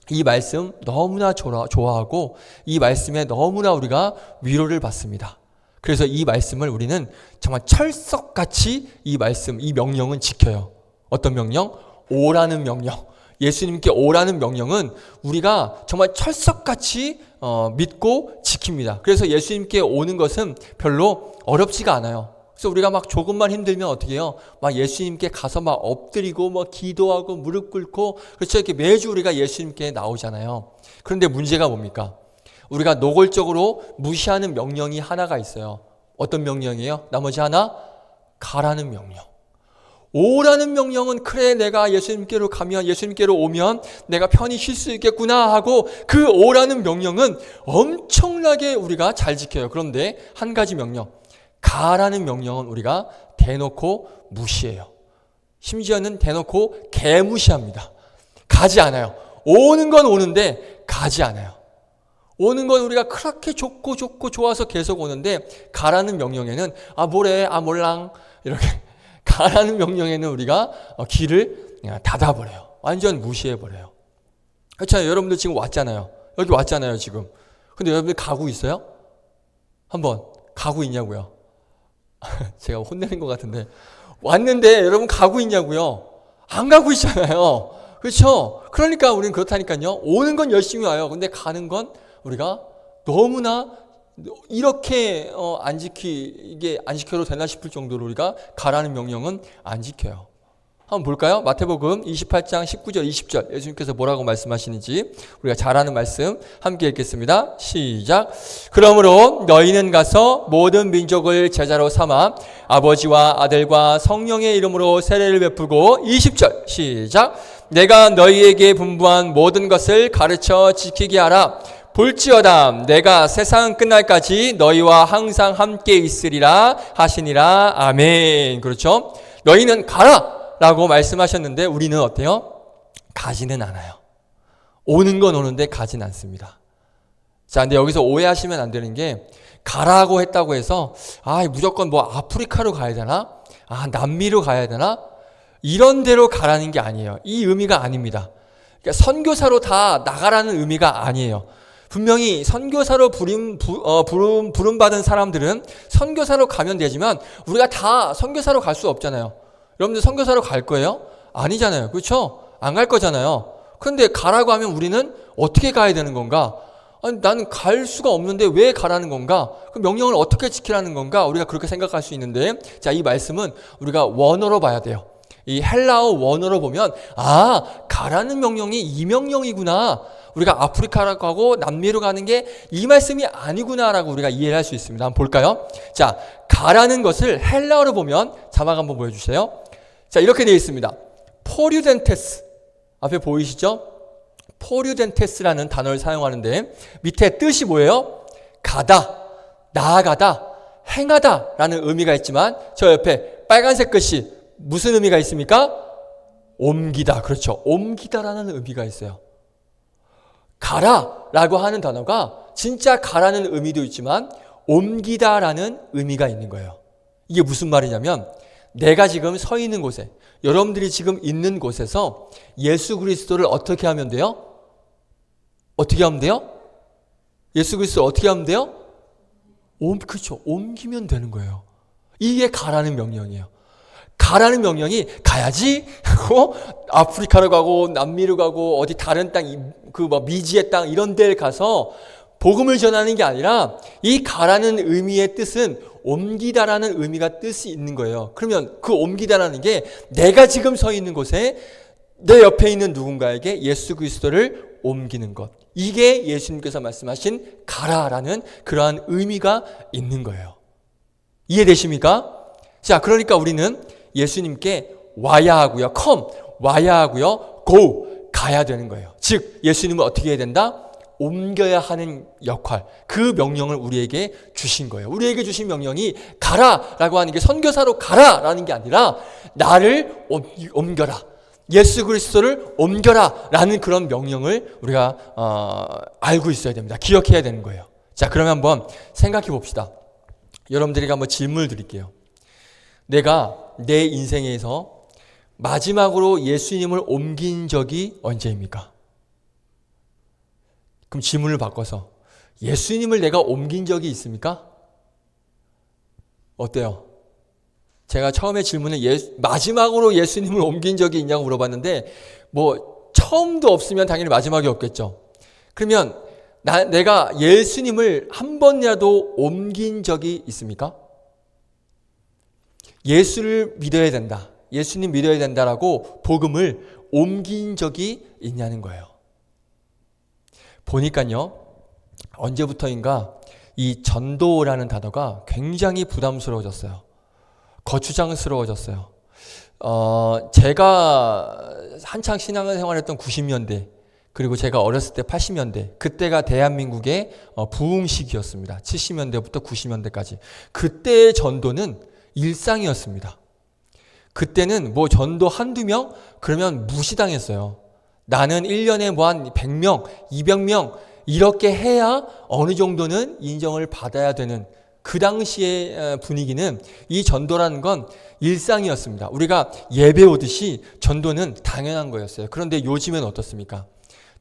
이 말씀 너무나 좋아하고 이 말씀에 너무나 우리가 위로를 받습니다. 그래서 이 말씀을 우리는 정말 철석같이 이 말씀, 이 명령은 지켜요. 어떤 명령? 오라는 명령. 예수님께 오라는 명령은 우리가 정말 철석같이 믿고 지킵니다. 그래서 예수님께 오는 것은 별로 어렵지가 않아요. 그래서 우리가 막 조금만 힘들면 어떻게 해요? 막 예수님께 가서 막 엎드리고 뭐 기도하고 무릎 꿇고 그렇죠. 이렇게 매주 우리가 예수님께 나오잖아요. 그런데 문제가 뭡니까? 우리가 노골적으로 무시하는 명령이 하나가 있어요. 어떤 명령이에요? 나머지 하나? 가라는 명령. 오라는 명령은 그래 내가 예수님께로 가면 예수님께로 오면 내가 편히 쉴 수 있겠구나 하고 그 오라는 명령은 엄청나게 우리가 잘 지켜요. 그런데 한 가지 명령, 가라는 명령은 우리가 대놓고 무시해요. 심지어는 대놓고 개무시합니다. 가지 않아요. 오는 건 오는데 가지 않아요. 오는 건 우리가 그렇게 좋고 좋아서 계속 오는데 가라는 명령에는 뭐래 몰랑 이렇게 가라는 명령에는 우리가 귀를 닫아버려요. 완전 무시해버려요. 그렇잖아요. 여러분들 지금 왔잖아요. 여기 왔잖아요 지금. 근데 여러분들 가고 있어요? 한번 가고 있냐고요. 제가 혼내는 것 같은데 왔는데 여러분 가고 있냐고요. 안 가고 있잖아요. 그렇죠? 그러니까 우리는 그렇다니까요. 오는 건 열심히 와요. 근데 가는 건 우리가 너무나 이렇게 이게 안 지켜도 되나 싶을 정도로 우리가 가라는 명령은 안 지켜요. 한번 볼까요? 마태복음 28장 19절 20절 예수님께서 뭐라고 말씀하시는지 우리가 잘 아는 말씀 함께 읽겠습니다. 시작. 그러므로 너희는 가서 모든 민족을 제자로 삼아 아버지와 아들과 성령의 이름으로 세례를 베푸고 20절 시작. 내가 너희에게 분부한 모든 것을 가르쳐 지키게 하라. 볼지어다 내가 세상 끝날까지 너희와 항상 함께 있으리라 하시니라. 아멘. 그렇죠? 너희는 가라 라고 말씀하셨는데 우리는 어때요? 가지는 않아요. 오는 건 오는데 가진 않습니다. 자, 근데 여기서 오해하시면 안 되는 게 가라고 했다고 해서 무조건 뭐 아프리카로 가야 되나? 남미로 가야 되나? 이런 데로 가라는 게 아니에요. 이 의미가 아닙니다. 그러니까 선교사로 다 나가라는 의미가 아니에요. 분명히 선교사로 부름받은 사람들은 선교사로 가면 되지만 우리가 다 선교사로 갈 수 없잖아요. 여러분들 선교사로 갈 거예요? 아니잖아요. 그렇죠? 안 갈 거잖아요. 그런데 가라고 하면 우리는 어떻게 가야 되는 건가? 나는 갈 수가 없는데 왜 가라는 건가? 그 명령을 어떻게 지키라는 건가? 우리가 그렇게 생각할 수 있는데 자, 이 말씀은 우리가 원어로 봐야 돼요. 이 헬라어 원어로 보면 가라는 명령이 이 명령이구나. 우리가 아프리카로 가고 남미로 가는 게 이 말씀이 아니구나라고 우리가 이해를 할 수 있습니다. 한번 볼까요? 자, 가라는 것을 헬라어로 보면 자막 한번 보여주세요. 자, 이렇게 되어 있습니다. 포류덴테스 앞에 보이시죠? 포류덴테스라는 단어를 사용하는데 밑에 뜻이 뭐예요? 가다, 나아가다, 행하다 라는 의미가 있지만 저 옆에 빨간색 글씨 무슨 의미가 있습니까? 옮기다. 그렇죠. 옮기다라는 의미가 있어요. 가라라고 하는 단어가 진짜 가라는 의미도 있지만 옮기다라는 의미가 있는 거예요. 이게 무슨 말이냐면 내가 지금 서 있는 곳에 여러분들이 지금 있는 곳에서 예수 그리스도를 어떻게 하면 돼요? 어떻게 하면 돼요? 예수 그리스도를 어떻게 하면 돼요? 그렇죠. 옮기면 되는 거예요. 이게 가라는 명령이에요. 가라는 명령이 가야지 하고 아프리카로 가고 남미로 가고 어디 다른 땅 미지의 땅 이런 데를 가서 복음을 전하는 게 아니라 이 가라는 의미의 뜻은 옮기다라는 의미가 뜻이 있는 거예요. 그러면 그 옮기다라는 게 내가 지금 서 있는 곳에 내 옆에 있는 누군가에게 예수 그리스도를 옮기는 것. 이게 예수님께서 말씀하신 가라라는 그러한 의미가 있는 거예요. 이해되십니까? 자, 그러니까 우리는 예수님께 와야 하고요. 와야 하고요. go, 가야 되는 거예요. 즉 예수님은 어떻게 해야 된다? 옮겨야 하는 역할, 그 명령을 우리에게 주신 거예요. 우리에게 주신 명령이 가라라고 하는 게 선교사로 가라라는 게 아니라 나를 옮겨라. 예수 그리스도를 옮겨라 라는 그런 명령을 우리가 알고 있어야 됩니다. 기억해야 되는 거예요. 자, 그러면 한번 생각해 봅시다. 여러분들에게 한번 질문을 드릴게요. 내가 내 인생에서 마지막으로 예수님을 옮긴 적이 언제입니까? 그럼 질문을 바꿔서 예수님을 내가 옮긴 적이 있습니까? 어때요? 제가 처음에 질문을 마지막으로 예수님을 옮긴 적이 있냐고 물어봤는데 뭐 처음도 없으면 당연히 마지막이 없겠죠. 그러면 내가 예수님을 한 번이라도 옮긴 적이 있습니까? 예수를 믿어야 된다. 예수님 믿어야 된다라고 복음을 옮긴 적이 있냐는 거예요. 보니까요. 언제부터인가 이 전도라는 단어가 굉장히 부담스러워졌어요. 거추장스러워졌어요. 제가 한창 신앙생활했던 90년대 그리고 제가 어렸을 때 80년대 그때가 대한민국의 부흥 시기였습니다. 70년대부터 90년대까지. 그때의 전도는 일상이었습니다. 그때는 뭐 전도 한두 명 그러면 무시당했어요. 나는 1년에 뭐 한 100명, 200명 이렇게 해야 어느 정도는 인정을 받아야 되는 그 당시의 분위기는 이 전도라는 건 일상이었습니다. 우리가 예배 오듯이 전도는 당연한 거였어요. 그런데 요즘엔 어떻습니까?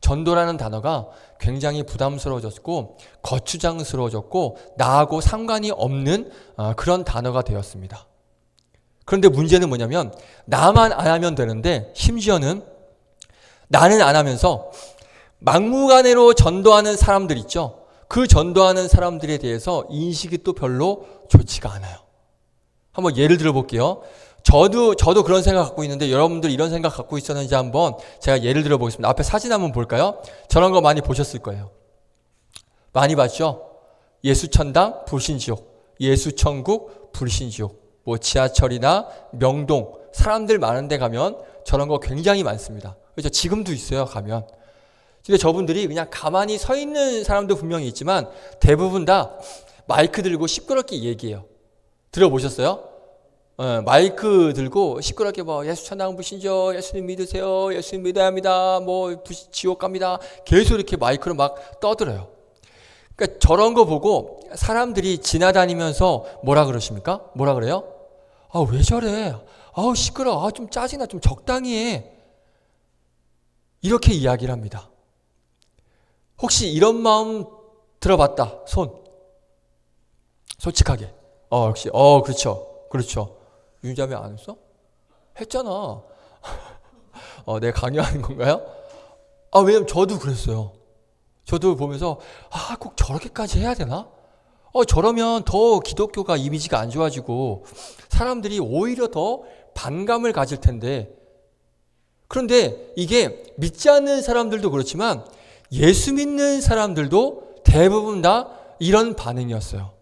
전도라는 단어가 굉장히 부담스러워졌고 거추장스러워졌고 나하고 상관이 없는 그런 단어가 되었습니다. 그런데 문제는 뭐냐면 나만 안 하면 되는데 심지어는 나는 안 하면서 막무가내로 전도하는 사람들 있죠. 그 전도하는 사람들에 대해서 인식이 또 별로 좋지가 않아요. 한번 예를 들어 볼게요. 저도 그런 생각 갖고 있는데 여러분들 이런 생각 갖고 있었는지 한번 제가 예를 들어 보겠습니다. 앞에 사진 한번 볼까요? 저런 거 많이 보셨을 거예요. 많이 봤죠? 예수천당, 불신지옥, 예수천국, 불신지옥. 뭐 지하철이나 명동, 사람들 많은 데 가면 저런 거 굉장히 많습니다. 그렇죠? 지금도 있어요, 가면. 근데 저분들이 그냥 가만히 서 있는 사람도 분명히 있지만 대부분 다 마이크 들고 시끄럽게 얘기해요. 들어보셨어요? 마이크 들고 시끄럽게 뭐 예수 천당 불신죠, 예수님 믿으세요, 예수님 믿어야 합니다, 뭐 지옥 갑니다. 계속 이렇게 마이크로 막 떠들어요. 그러니까 저런 거 보고 사람들이 지나다니면서 뭐라 그러십니까? 뭐라 그래요? 아, 왜 저래? 아우 시끄러워. 아, 좀 짜증나. 좀 적당히 해. 이렇게 이야기를 합니다. 혹시 이런 마음 들어봤다? 손. 솔직하게. 역시. 그렇죠. 윤자매 안 했어? 했잖아. 내가 강요하는 건가요? 왜냐면 저도 그랬어요. 저도 보면서 꼭 저렇게까지 해야 되나? 저러면 더 기독교가 이미지가 안 좋아지고 사람들이 오히려 더 반감을 가질 텐데. 그런데 이게 믿지 않는 사람들도 그렇지만 예수 믿는 사람들도 대부분 다 이런 반응이었어요.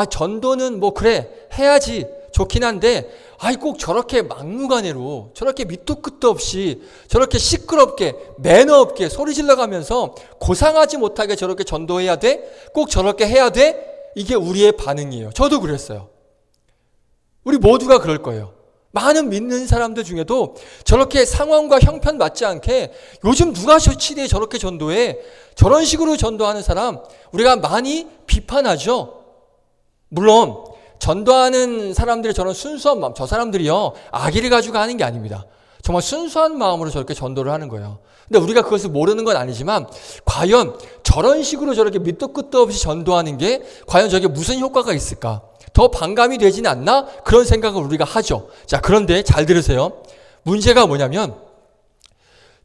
전도는 뭐 그래 해야지 좋긴 한데 꼭 저렇게 막무가내로 저렇게 밑도 끝도 없이 저렇게 시끄럽게 매너 없게 소리 질러가면서 고상하지 못하게 저렇게 전도해야 돼? 꼭 저렇게 해야 돼? 이게 우리의 반응이에요. 저도 그랬어요. 우리 모두가 그럴 거예요. 많은 믿는 사람들 중에도 저렇게 상황과 형편 맞지 않게 요즘 누가 저 시대에 저렇게 전도해? 저런 식으로 전도하는 사람 우리가 많이 비판하죠. 물론 전도하는 사람들의 저런 순수한 마음, 저 사람들이요 악의를 가지고 하는 게 아닙니다. 정말 순수한 마음으로 저렇게 전도를 하는 거예요. 근데 우리가 그것을 모르는 건 아니지만 과연 저런 식으로 저렇게 밑도 끝도 없이 전도하는 게 과연 저게 무슨 효과가 있을까? 더 반감이 되지는 않나? 그런 생각을 우리가 하죠. 자, 그런데 잘 들으세요. 문제가 뭐냐면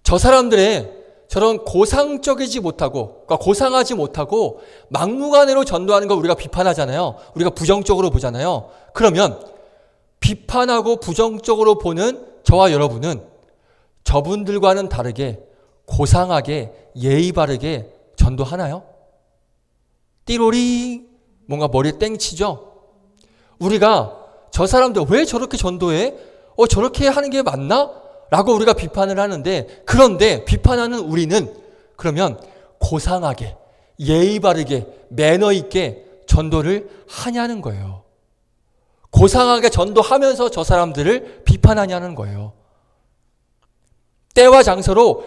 저 사람들의 저런 고상적이지 못하고, 그러니까 고상하지 못하고 막무가내로 전도하는 걸 우리가 비판하잖아요. 우리가 부정적으로 보잖아요. 그러면 비판하고 부정적으로 보는 저와 여러분은 저분들과는 다르게 고상하게 예의 바르게 전도하나요? 띠로리 뭔가 머리에 땡치죠? 우리가 저 사람들 왜 저렇게 전도해? 저렇게 하는 게 맞나? 라고 우리가 비판을 하는데, 그런데 비판하는 우리는 그러면 고상하게 예의 바르게 매너 있게 전도를 하냐는 거예요. 고상하게 전도하면서 저 사람들을 비판하냐는 거예요. 때와 장소로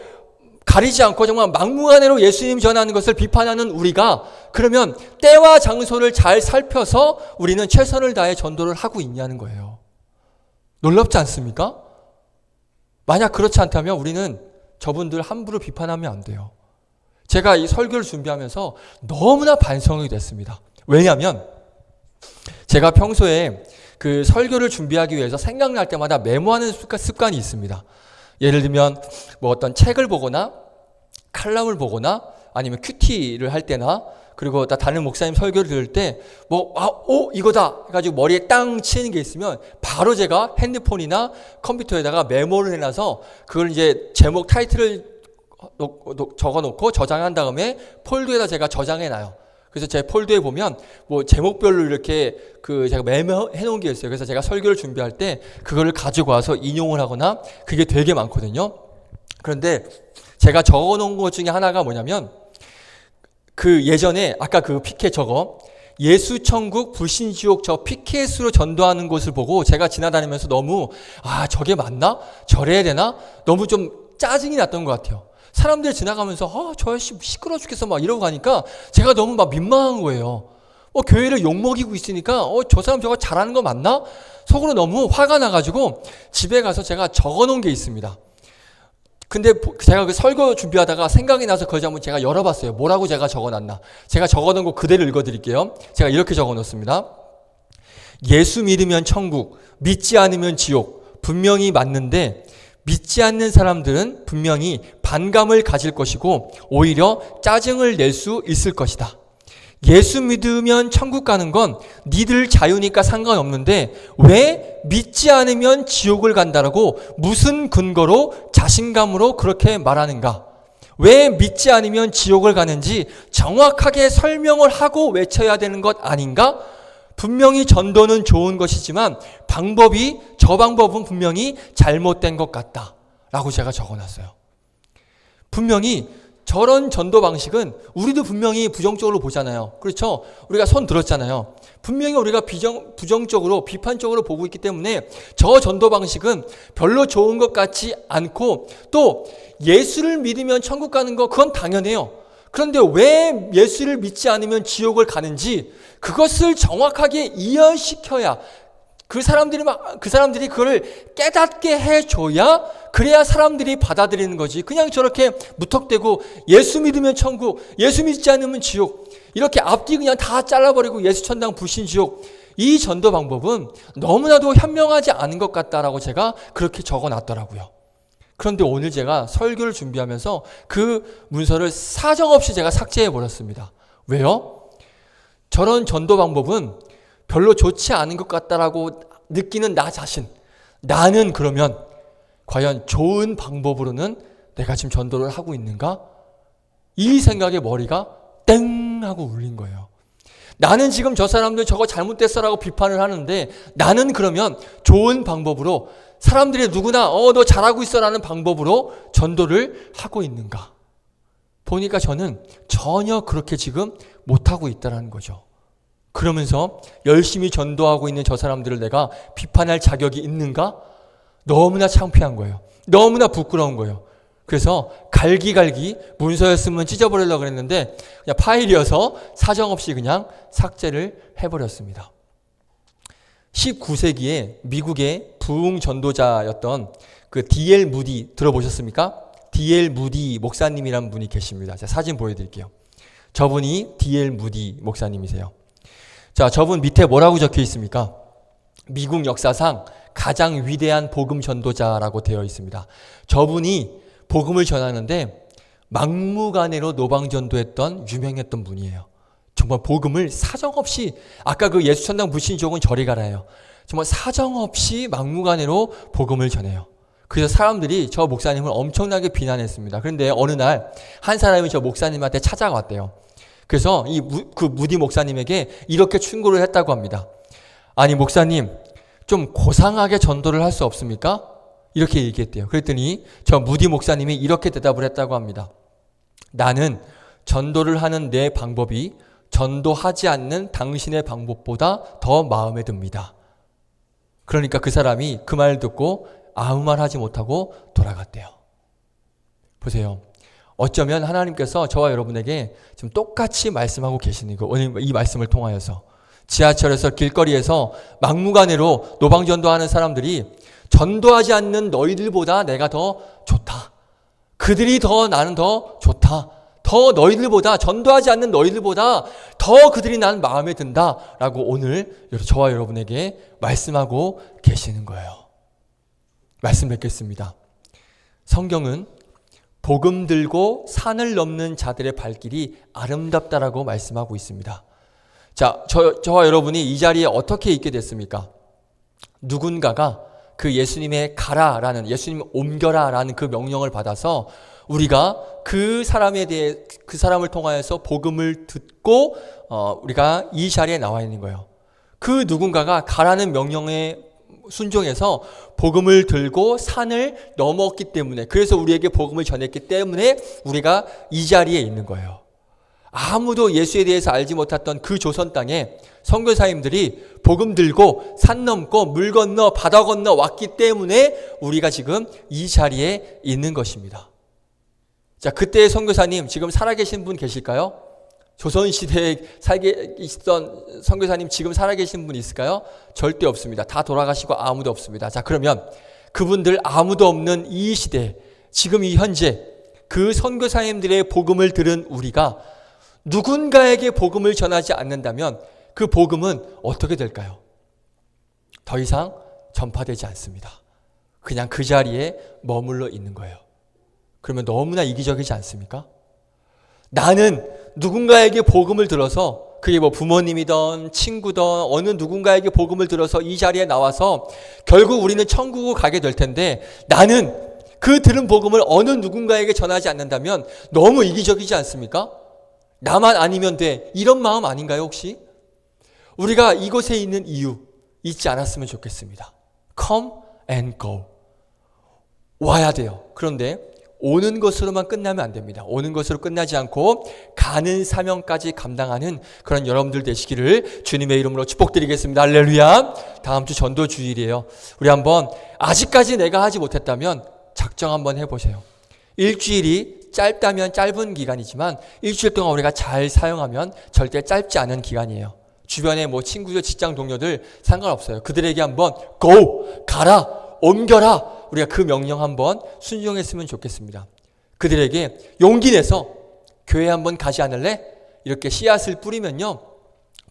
가리지 않고 정말 막무가내로 예수님 전하는 것을 비판하는 우리가 그러면 때와 장소를 잘 살펴서 우리는 최선을 다해 전도를 하고 있냐는 거예요. 놀랍지 않습니까? 만약 그렇지 않다면 우리는 저분들 함부로 비판하면 안 돼요. 제가 이 설교를 준비하면서 너무나 반성이 됐습니다. 왜냐하면 제가 평소에 그 설교를 준비하기 위해서 생각날 때마다 메모하는 습관이 있습니다. 예를 들면 뭐 어떤 책을 보거나 칼럼을 보거나 아니면 큐티를 할 때나 그리고 다른 목사님 설교를 들을 때 이거다 해가지고 머리에 땅 치는 게 있으면 바로 제가 핸드폰이나 컴퓨터에다가 메모를 해놔서 그걸 이제 제목 타이틀을 적어놓고 저장한 다음에 폴더에다 제가 저장해놔요. 그래서 제 폴더에 보면 뭐 제목별로 이렇게 제가 메모해 놓은 게 있어요. 그래서 제가 설교를 준비할 때 그거를 가지고 와서 인용을 하거나 그게 되게 많거든요. 그런데 제가 적어 놓은 것 중에 하나가 뭐냐면 예전에 아까 피켓 예수 천국 불신 지옥 피켓으로 전도하는 곳을 보고 제가 지나다니면서 너무 저게 맞나? 저래야 되나? 너무 좀 짜증이 났던 것 같아요. 사람들 지나가면서 저 아저씨 시끄러워 죽겠어 막 이러고 가니까 제가 너무 막 민망한 거예요. 교회를 욕먹이고 있으니까 저 사람 저거 잘하는 거 맞나? 속으로 너무 화가 나가지고 집에 가서 제가 적어놓은 게 있습니다. 근데 제가 그 설교 준비하다가 생각이 나서 그걸 한번 제가 열어봤어요. 뭐라고 제가 적어놨나? 제가 적어놓은 거 그대로 읽어드릴게요. 제가 이렇게 적어놓습니다. 예수 믿으면 천국, 믿지 않으면 지옥. 분명히 맞는데 믿지 않는 사람들은 분명히 반감을 가질 것이고 오히려 짜증을 낼 수 있을 것이다. 예수 믿으면 천국 가는 건 니들 자유니까 상관없는데 왜 믿지 않으면 지옥을 간다라고 무슨 근거로 자신감으로 그렇게 말하는가? 왜 믿지 않으면 지옥을 가는지 정확하게 설명을 하고 외쳐야 되는 것 아닌가? 분명히 전도는 좋은 것이지만 저 방법은 분명히 잘못된 것 같다 라고 제가 적어놨어요. 분명히 저런 전도 방식은 우리도 분명히 부정적으로 보잖아요. 그렇죠? 우리가 손 들었잖아요. 분명히 우리가 부정적으로 비판적으로 보고 있기 때문에 저 전도 방식은 별로 좋은 것 같지 않고 또 예수를 믿으면 천국 가는 거 그건 당연해요. 그런데 왜 예수를 믿지 않으면 지옥을 가는지 그것을 정확하게 이해시켜야 그 사람들이 그걸 깨닫게 해줘야 그래야 사람들이 받아들이는 거지. 그냥 저렇게 무턱대고 예수 믿으면 천국, 예수 믿지 않으면 지옥 이렇게 앞뒤 그냥 다 잘라버리고 예수 천당 불신 지옥 이 전도 방법은 너무나도 현명하지 않은 것 같다라고 제가 그렇게 적어놨더라고요. 그런데 오늘 제가 설교를 준비하면서 그 문서를 사정없이 제가 삭제해버렸습니다. 왜요? 저런 전도 방법은 별로 좋지 않은 것 같다라고 느끼는 나 자신. 나는 그러면 과연 좋은 방법으로는 내가 지금 전도를 하고 있는가? 이 생각에 머리가 땡 하고 울린 거예요. 나는 지금 저 사람들 저거 잘못됐어라고 비판을 하는데 나는 그러면 좋은 방법으로 사람들이 누구나 너 잘하고 있어라는 방법으로 전도를 하고 있는가? 보니까 저는 전혀 그렇게 지금 못하고 있다는 거죠. 그러면서 열심히 전도하고 있는 저 사람들을 내가 비판할 자격이 있는가? 너무나 창피한 거예요. 너무나 부끄러운 거예요. 그래서 갈기갈기 문서였으면 찢어버리려고 그랬는데 그냥 파일이어서 사정없이 그냥 삭제를 해버렸습니다. 19세기에 미국의 부흥 전도자였던 D.L. 무디 들어보셨습니까? D.L. 무디 목사님이라는 분이 계십니다. 제가 사진 보여드릴게요. 저분이 D.L. 무디 목사님이세요. 자, 저분 밑에 뭐라고 적혀 있습니까? 미국 역사상 가장 위대한 복음 전도자라고 되어 있습니다. 저분이 복음을 전하는데 막무가내로 노방 전도했던 유명했던 분이에요. 정말 복음을 사정없이 아까 예수 천당 불신 지옥은 저리 가라예요. 정말 사정없이 막무가내로 복음을 전해요. 그래서 사람들이 저 목사님을 엄청나게 비난했습니다. 그런데 어느 날 한 사람이 저 목사님한테 찾아왔대요. 그래서 그 무디 목사님에게 이렇게 충고를 했다고 합니다. 아니 목사님 좀 고상하게 전도를 할 수 없습니까? 이렇게 얘기했대요. 그랬더니 저 무디 목사님이 이렇게 대답을 했다고 합니다. 나는 전도를 하는 내 방법이 전도하지 않는 당신의 방법보다 더 마음에 듭니다. 그러니까 그 사람이 그 말을 듣고 아무 말 하지 못하고 돌아갔대요. 보세요. 어쩌면 하나님께서 저와 여러분에게 지금 똑같이 말씀하고 계시는 거, 오늘 이 말씀을 통하여서 지하철에서 길거리에서 막무가내로 노방전도하는 사람들이 전도하지 않는 너희들보다 내가 더 좋다. 그들이 나는 더 좋다. 더 너희들보다, 전도하지 않는 너희들보다 더 그들이 난 마음에 든다라고 오늘 저와 여러분에게 말씀하고 계시는 거예요. 말씀 뵙겠습니다. 성경은 복음 들고 산을 넘는 자들의 발길이 아름답다라고 말씀하고 있습니다. 자, 저와 여러분이 이 자리에 어떻게 있게 됐습니까? 누군가가 그 예수님의 가라라는, 예수님 옮겨라라는 그 명령을 받아서 우리가 그 사람에 대해, 그 사람을 통하여서 복음을 듣고 우리가 이 자리에 나와 있는 거예요. 그 누군가가 가라는 명령에 순종해서 복음을 들고 산을 넘었기 때문에, 그래서 우리에게 복음을 전했기 때문에 우리가 이 자리에 있는 거예요. 아무도 예수에 대해서 알지 못했던 그 조선 땅에 선교사님들이 복음 들고 산 넘고 물 건너 바다 건너 왔기 때문에 우리가 지금 이 자리에 있는 것입니다. 자, 그때의 선교사님 지금 살아계신 분 계실까요? 조선시대에 살게 있던 선교사님 지금 살아계신 분 있을까요? 절대 없습니다. 다 돌아가시고 아무도 없습니다. 자, 그러면 그분들 아무도 없는 이 시대, 지금 이 현재 그 선교사님들의 복음을 들은 우리가 누군가에게 복음을 전하지 않는다면 그 복음은 어떻게 될까요? 더 이상 전파되지 않습니다. 그냥 그 자리에 머물러 있는 거예요. 그러면 너무나 이기적이지 않습니까? 나는 누군가에게 복음을 들어서, 그게 뭐 부모님이든 친구든 어느 누군가에게 복음을 들어서 이 자리에 나와서 결국 우리는 천국을 가게 될 텐데, 나는 그 들은 복음을 어느 누군가에게 전하지 않는다면 너무 이기적이지 않습니까? 나만 아니면 돼, 이런 마음 아닌가요 혹시? 우리가 이곳에 있는 이유 잊지 않았으면 좋겠습니다. Come and go. 와야 돼요. 그런데 오는 것으로만 끝나면 안 됩니다. 오는 것으로 끝나지 않고 가는 사명까지 감당하는 그런 여러분들 되시기를 주님의 이름으로 축복드리겠습니다. 할렐루야. 다음 주 전도 주일이에요. 우리 한번 아직까지 내가 하지 못했다면 작정 한번 해보세요. 일주일이 짧다면 짧은 기간이지만 일주일 동안 우리가 잘 사용하면 절대 짧지 않은 기간이에요. 주변에 뭐 친구들, 직장 동료들 상관없어요. 그들에게 한번 go, 가라, 옮겨라, 우리가 그 명령 한번 순종했으면 좋겠습니다. 그들에게 용기 내서 교회 한번 가지 않을래? 이렇게 씨앗을 뿌리면요,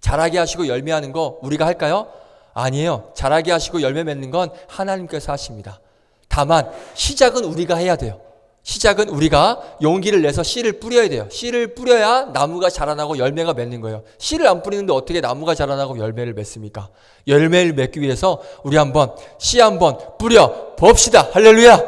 자라게 하시고 열매하는 거 우리가 할까요? 아니에요. 자라게 하시고 열매 맺는 건 하나님께서 하십니다. 다만 시작은 우리가 해야 돼요. 시작은 우리가 용기를 내서 씨를 뿌려야 돼요. 씨를 뿌려야 나무가 자라나고 열매가 맺는 거예요. 씨를 안 뿌리는데 어떻게 나무가 자라나고 열매를 맺습니까? 열매를 맺기 위해서 우리 한번 씨 한번 뿌려 봅시다. 할렐루야.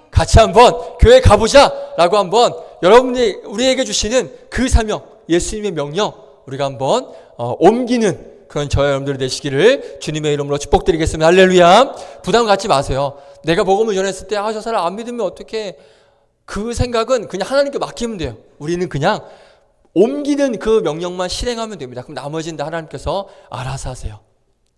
같이 한번 교회 가보자 라고 한번 여러분이 우리에게 주시는 그 사명, 예수님의 명령 우리가 한번 옮기는 그런 저와 여러분들이 되시기를 주님의 이름으로 축복드리겠습니다. 할렐루야. 부담 갖지 마세요. 내가 복음을 전했을 때 저 사람 안 믿으면 어떻게, 그 생각은 그냥 하나님께 맡기면 돼요. 우리는 그냥 옮기는 그 명령만 실행하면 됩니다. 그럼 나머지는 다 하나님께서 알아서 하세요.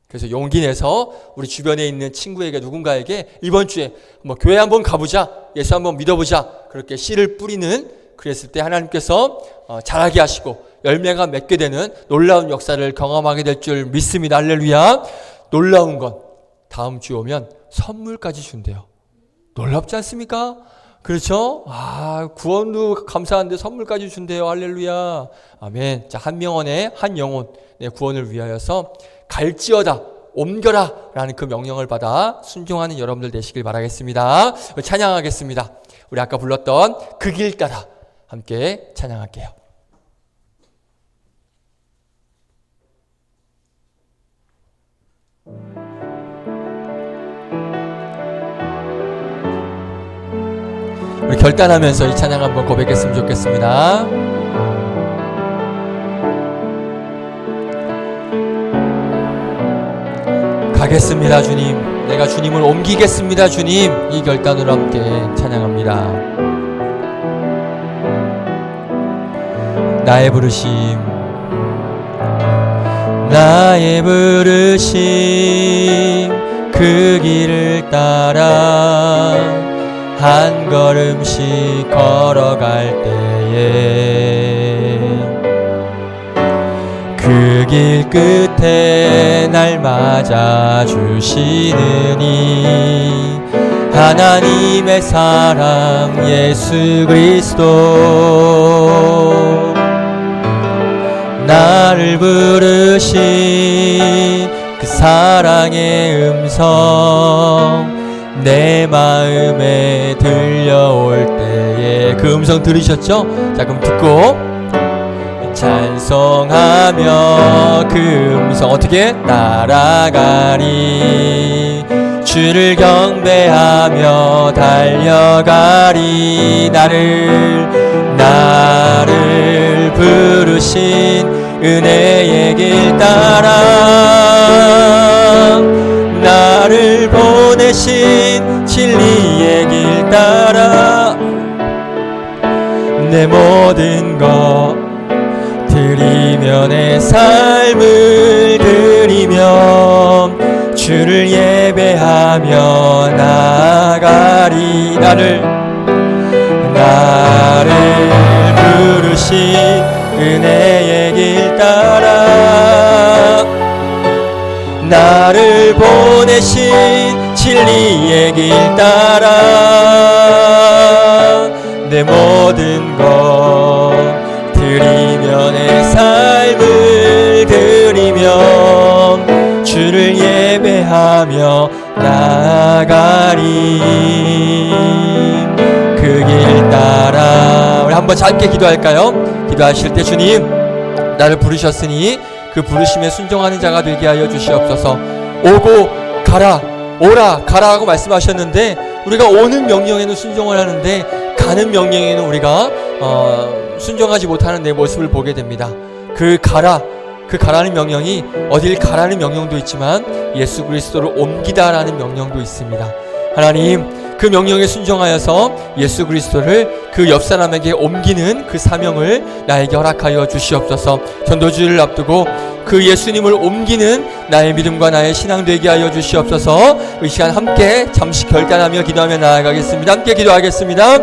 그래서 용기 내서 우리 주변에 있는 친구에게, 누군가에게 이번 주에 뭐 교회 한번 가보자, 예수 한번 믿어보자, 그렇게 씨를 뿌리는, 그랬을 때 하나님께서 자라게 하시고 열매가 맺게 되는 놀라운 역사를 경험하게 될 줄 믿습니다. 할렐루야. 놀라운 건 다음 주 오면 선물까지 준대요. 놀랍지 않습니까? 그렇죠? 구원도 감사한데 선물까지 준대요. 할렐루야. 아멘. 자, 한 명원의 한 영혼의 구원을 위하여서 갈지어다, 옮겨라 라는 그 명령을 받아 순종하는 여러분들 되시길 바라겠습니다. 찬양하겠습니다. 우리 아까 불렀던 그 길 따라 함께 찬양할게요. 우리 결단하면서 이 찬양 한번 고백했으면 좋겠습니다. 가겠습니다 주님, 내가 주님을 옮기겠습니다 주님, 이 결단으로 함께 찬양합니다. 나의 부르심, 나의 부르심, 그 길을 따라 한 걸음씩 걸어갈 때에 그 길 끝에 날 맞아 주시느니 하나님의 사랑 예수 그리스도 나를 부르신 그 사랑의 음성 내 마음에 들려올 때에 그 음성 들으셨죠? 자, 그럼 듣고 찬송하며 그 음성 어떻게? 따라가리 주를 경배하며 달려가리 나를 부르신 은혜의 길 따라 나를 보내신 진리의 길 따라 내 모든 것 드리며 내 삶을 드리며 주를 예배하며 나가리 나를 부르신 은혜의 길 따라 나를 보내신 진리의 길 따라 내 모든 것 드리며 내 삶을 드리며 주를 예배하며 나가리 그 길 따라 우리 한번 짧게 기도할까요? 기도하실 때 주님 나를 부르셨으니 그 부르심에 순종하는 자가 되게 하여 주시옵소서. 오고 가라 오라 가라 하고 말씀하셨는데 우리가 오는 명령에는 순종을 하는데 가는 명령에는 우리가 순종하지 못하는 내 모습을 보게 됩니다. 그 가라는 명령이 어딜 가라는 명령도 있지만 예수 그리스도를 옮기다라는 명령도 있습니다. 하나님 그 명령에 순종하여서 예수 그리스도를 그 옆 사람에게 옮기는 그 사명을 나에게 허락하여 주시옵소서. 전도주의를 앞두고 그 예수님을 옮기는 나의 믿음과 나의 신앙 되게 하여 주시옵소서. 이 시간 함께 잠시 결단하며 기도하며 나아가겠습니다. 함께 기도하겠습니다.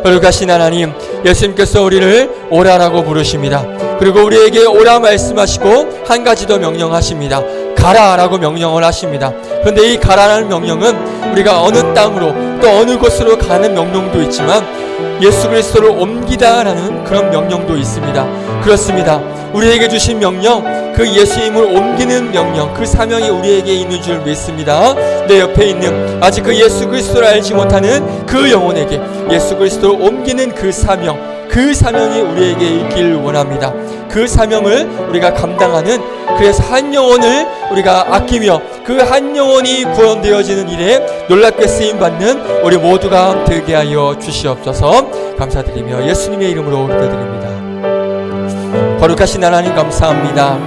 거룩하신 하나님, 예수님께서 우리를 오라라고 부르십니다. 그리고 우리에게 오라 말씀하시고 한 가지 더 명령하십니다. 가라라고 명령을 하십니다. 그런데 이 가라라는 명령은 우리가 어느 땅으로 또 어느 곳으로 가는 명령도 있지만 예수 그리스도를 옮기다라는 그런 명령도 있습니다. 그렇습니다. 우리에게 주신 명령, 그 예수님을 옮기는 명령, 그 사명이 우리에게 있는 줄 믿습니다. 내 옆에 있는 아직 그 예수 그리스도를 알지 못하는 그 영혼에게 예수 그리스도를 옮기는 그 사명이 우리에게 있길 원합니다. 그 사명을 우리가 감당하는, 그래서 한 영혼을 우리가 아끼며 그 한 영혼이 구원되어지는 일에 놀랍게 쓰임받는 우리 모두가 되게 하여 주시옵소서. 감사드리며 예수님의 이름으로 기도드립니다. 거룩하신 하나님 감사합니다.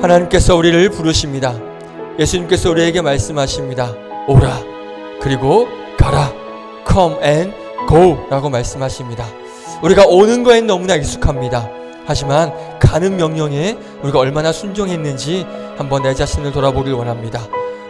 하나님께서 우리를 부르십니다. 예수님께서 우리에게 말씀하십니다. 오라 그리고 가라, come and go 라고 말씀하십니다. 우리가 오는 거엔 너무나 익숙합니다. 하지만 가는 명령에 우리가 얼마나 순종했는지 한번 내 자신을 돌아보길 원합니다.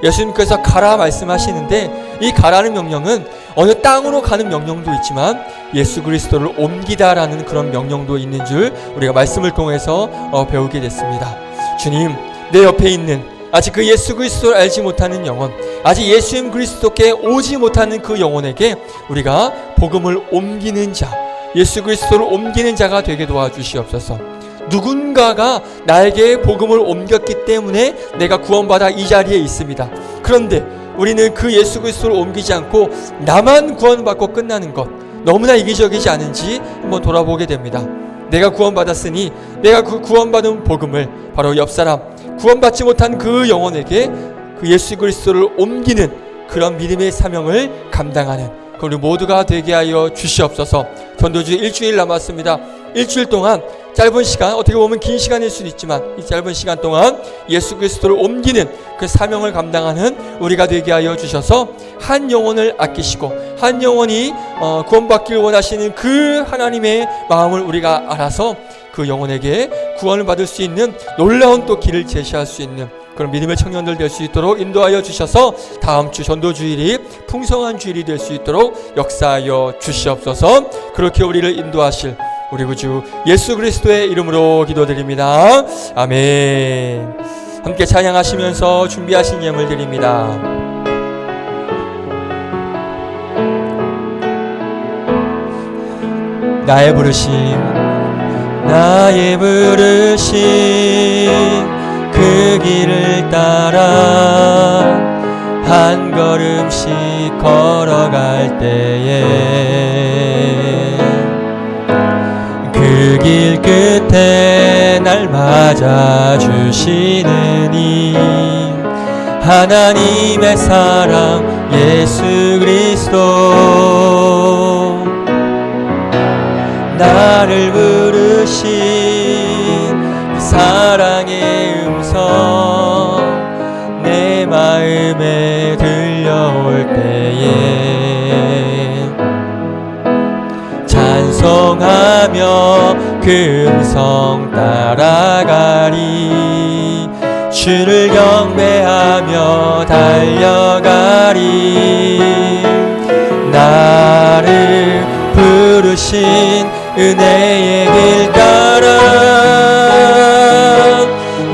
예수님께서 가라 말씀하시는데 이 가라는 명령은 어느 땅으로 가는 명령도 있지만 예수 그리스도를 옮기다라는 그런 명령도 있는 줄 우리가 말씀을 통해서 배우게 됐습니다. 주님, 내 옆에 있는 아직 그 예수 그리스도를 알지 못하는 영혼, 아직 예수님 그리스도께 오지 못하는 그 영혼에게 우리가 복음을 옮기는 자, 예수 그리스도를 옮기는 자가 되게 도와주시옵소서. 누군가가 나에게 복음을 옮겼기 때문에 내가 구원받아 이 자리에 있습니다. 그런데 우리는 그 예수 그리스도를 옮기지 않고 나만 구원받고 끝나는 것, 너무나 이기적이지 않은지 한번 돌아보게 됩니다. 내가 구원받았으니 내가 그 구원받은 복음을 바로 옆사람, 구원받지 못한 그 영혼에게 그 예수 그리스도를 옮기는 그런 믿음의 사명을 감당하는 우리 모두가 되게 하여 주시옵소서. 전도주 일주일 남았습니다. 일주일 동안 짧은 시간, 어떻게 보면 긴 시간일 수도 있지만 이 짧은 시간 동안 예수 그리스도를 옮기는 그 사명을 감당하는 우리가 되게 하여 주셔서 한 영혼을 아끼시고 한 영혼이 구원받기를 원하시는 그 하나님의 마음을 우리가 알아서 그 영혼에게 구원을 받을 수 있는 놀라운 또 길을 제시할 수 있는 그런 믿음의 청년들 될 수 있도록 인도하여 주셔서 다음 주 전도주일이 풍성한 주일이 될 수 있도록 역사하여 주시옵소서. 그렇게 우리를 인도하실 우리 구주 예수 그리스도의 이름으로 기도드립니다. 아멘. 함께 찬양하시면서 준비하신 예물 드립니다. 나의 부르심 그 길을 따라 한 걸음씩 걸어갈 때에 그 길 끝에 날 맞아주시는 이 하나님의 사랑 예수 그리스도 나를 부르신 그 사랑의 음성 내 마음에 들려올 때에 찬송하며 그 음성 따라가리 주를 경배하며 달려가리 나를 부르신 은혜의 길 따라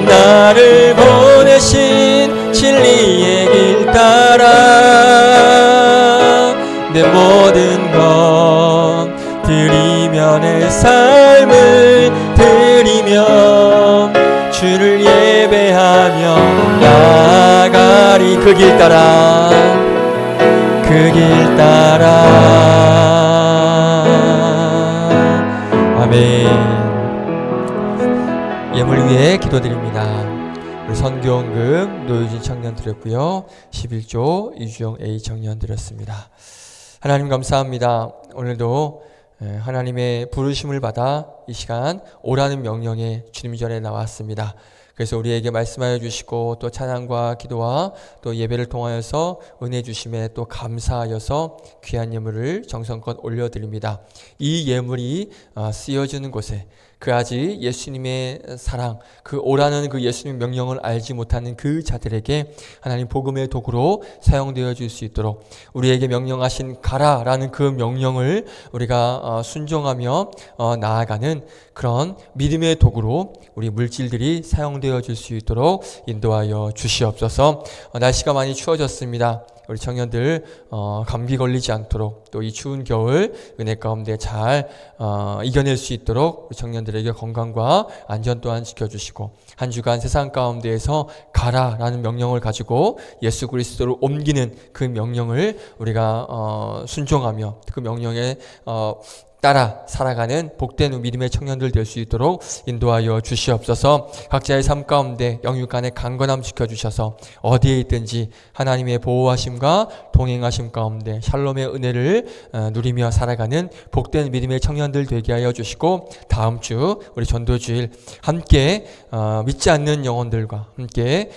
나를 보내신 진리의 길 따라 내 모든 것 드리며 내 삶을 드리며 주를 예배하며 나아가리 그 길 따라 그 길 따라 아멘. 예물 위에 기도드립니다. 우리 선교원금 노유진 청년 드렸고요. 11조 이주영 A 청년 드렸습니다. 하나님 감사합니다. 오늘도 하나님의 부르심을 받아 이 시간 오라는 명령에 주님 전에 나왔습니다. 그래서 우리에게 말씀하여 주시고 또 찬양과 기도와 또 예배를 통하여서 은혜 주심에 또 감사하여서 귀한 예물을 정성껏 올려드립니다. 이 예물이 쓰여지는 곳에 그 아직 예수님의 사랑, 그 오라는 그 예수님의 명령을 알지 못하는 그 자들에게 하나님 복음의 도구로 사용되어 줄 수 있도록 우리에게 명령하신 가라라는 그 명령을 우리가 순종하며 나아가는 그런 믿음의 도구로 우리 물질들이 사용되어 줄 수 있도록 인도하여 주시옵소서. 날씨가 많이 추워졌습니다. 우리 청년들 감기 걸리지 않도록 또 이 추운 겨울 은혜 가운데 잘 이겨낼 수 있도록 우리 청년들에게 건강과 안전 또한 지켜주시고 한 주간 세상 가운데에서 가라라는 명령을 가지고 예수 그리스도를 옮기는 그 명령을 우리가 순종하며 그 명령에 따라 살아가는 복된 믿음의 청년들 될 수 있도록 인도하여 주시옵소서. 각자의 삶 가운데 영육간의 강건함 지켜주셔서 어디에 있든지 하나님의 보호하심과 동행하심 가운데 샬롬의 은혜를 누리며 살아가는 복된 믿음의 청년들 되게 하여 주시고 다음 주 우리 전도주일 함께 믿지 않는 영혼들과 함께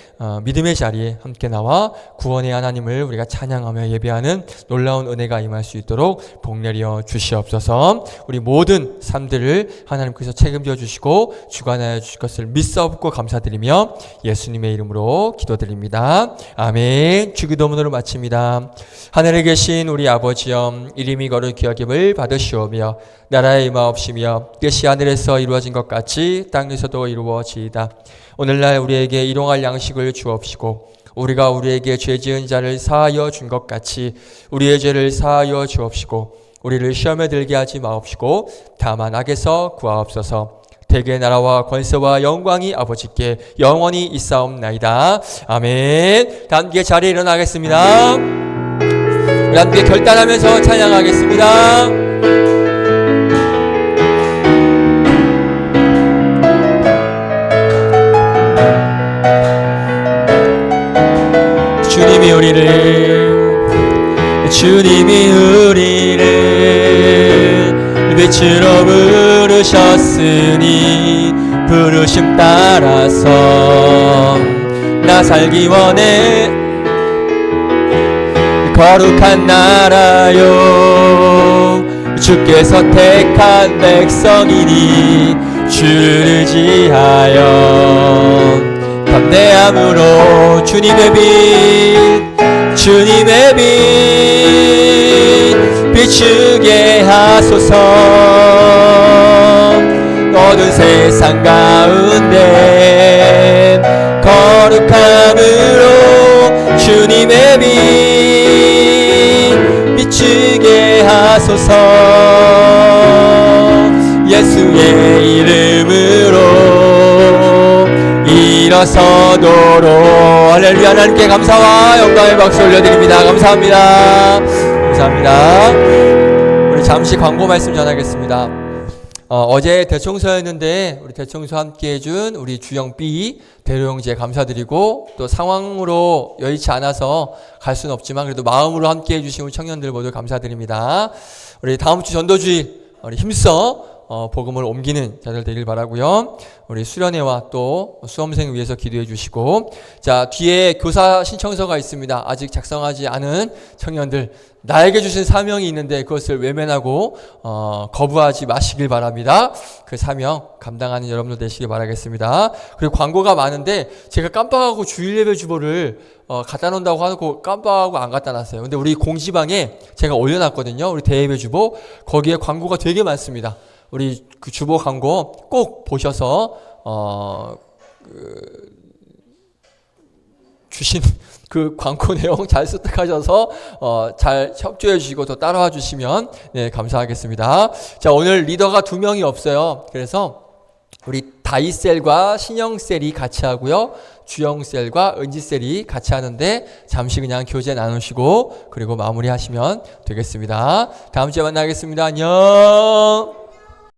믿음의 자리에 함께 나와 구원의 하나님을 우리가 찬양하며 예배하는 놀라운 은혜가 임할 수 있도록 복내려 주시옵소서. 우리 모든 삶들을 하나님께서 책임져 주시고 주관하여 주실 것을 믿사옵고 감사드리며 예수님의 이름으로 기도드립니다. 아멘. 주기도문으로 마칩니다. 하늘에 계신 우리 아버지여, 이름이 거룩히 여김을 받으시오며 나라의 임하옵시며 뜻이 하늘에서 이루어진 것 같이 땅에서도 이루어지이다. 오늘날 우리에게 일용할 양식을 주옵시고 우리가 우리에게 죄 지은 자를 사하여 준 것 같이 우리의 죄를 사하여 주옵시고 우리를 시험에 들게 하지 마옵시고 다만 악에서 구하옵소서. 대개 나라와 권세와 영광이 아버지께 영원히 있사옵나이다. 아멘. 다 함께 자리에 일어나겠습니다. 우리 함께 결단하면서 찬양하겠습니다. 주님이 우리를 빛으로 부르셨으니 부르심 따라서 나 살기 원해. 거룩한 나라요 주께서 택한 백성이니 주를 의지하여 담대함으로 주님의 빛 비추게 하소서. 어두운 세상 가운데 거룩함으로 주님의 빛 비추게 하소서. 예수의 이름으로 일어서도록. 할렐루야. 하나님께 감사와 영광의 박수 올려드립니다. 감사합니다. 감사합니다. 우리 잠시 광고 말씀 전하겠습니다. 어제 대청소였는데 우리 대청소 함께 해준 우리 주영B 대로형제 감사드리고, 또 상황으로 여의치 않아서 갈 수는 없지만 그래도 마음으로 함께 해주신 우리 청년들 모두 감사드립니다. 우리 다음 주 전도주일 우리 힘써 복음을 옮기는 자들 되길 바라고요. 우리 수련회와 또 수험생 위해서 기도해 주시고, 자, 뒤에 교사 신청서가 있습니다. 아직 작성하지 않은 청년들, 나에게 주신 사명이 있는데 그것을 외면하고 거부하지 마시길 바랍니다. 그 사명 감당하는 여러분들 되시길 바라겠습니다. 그리고 광고가 많은데 제가 깜빡하고 주일 예배 주보를 갖다 놓는다고 하고 깜빡하고 안 갖다 놨어요. 근데 우리 공지방에 제가 올려놨거든요. 우리 대예배 주보, 거기에 광고가 되게 많습니다. 우리 그 주보 광고 꼭 보셔서 주신 그 광고 내용 잘 습득하셔서 잘 협조해 주시고 또 따라와 주시면 네, 감사하겠습니다. 자, 오늘 리더가 2명이 없어요. 그래서 우리 다이셀과 신영셀이 같이 하고요, 주영셀과 은지셀이 같이 하는데 잠시 그냥 교제 나누시고 그리고 마무리하시면 되겠습니다. 다음 주에 만나겠습니다. 안녕.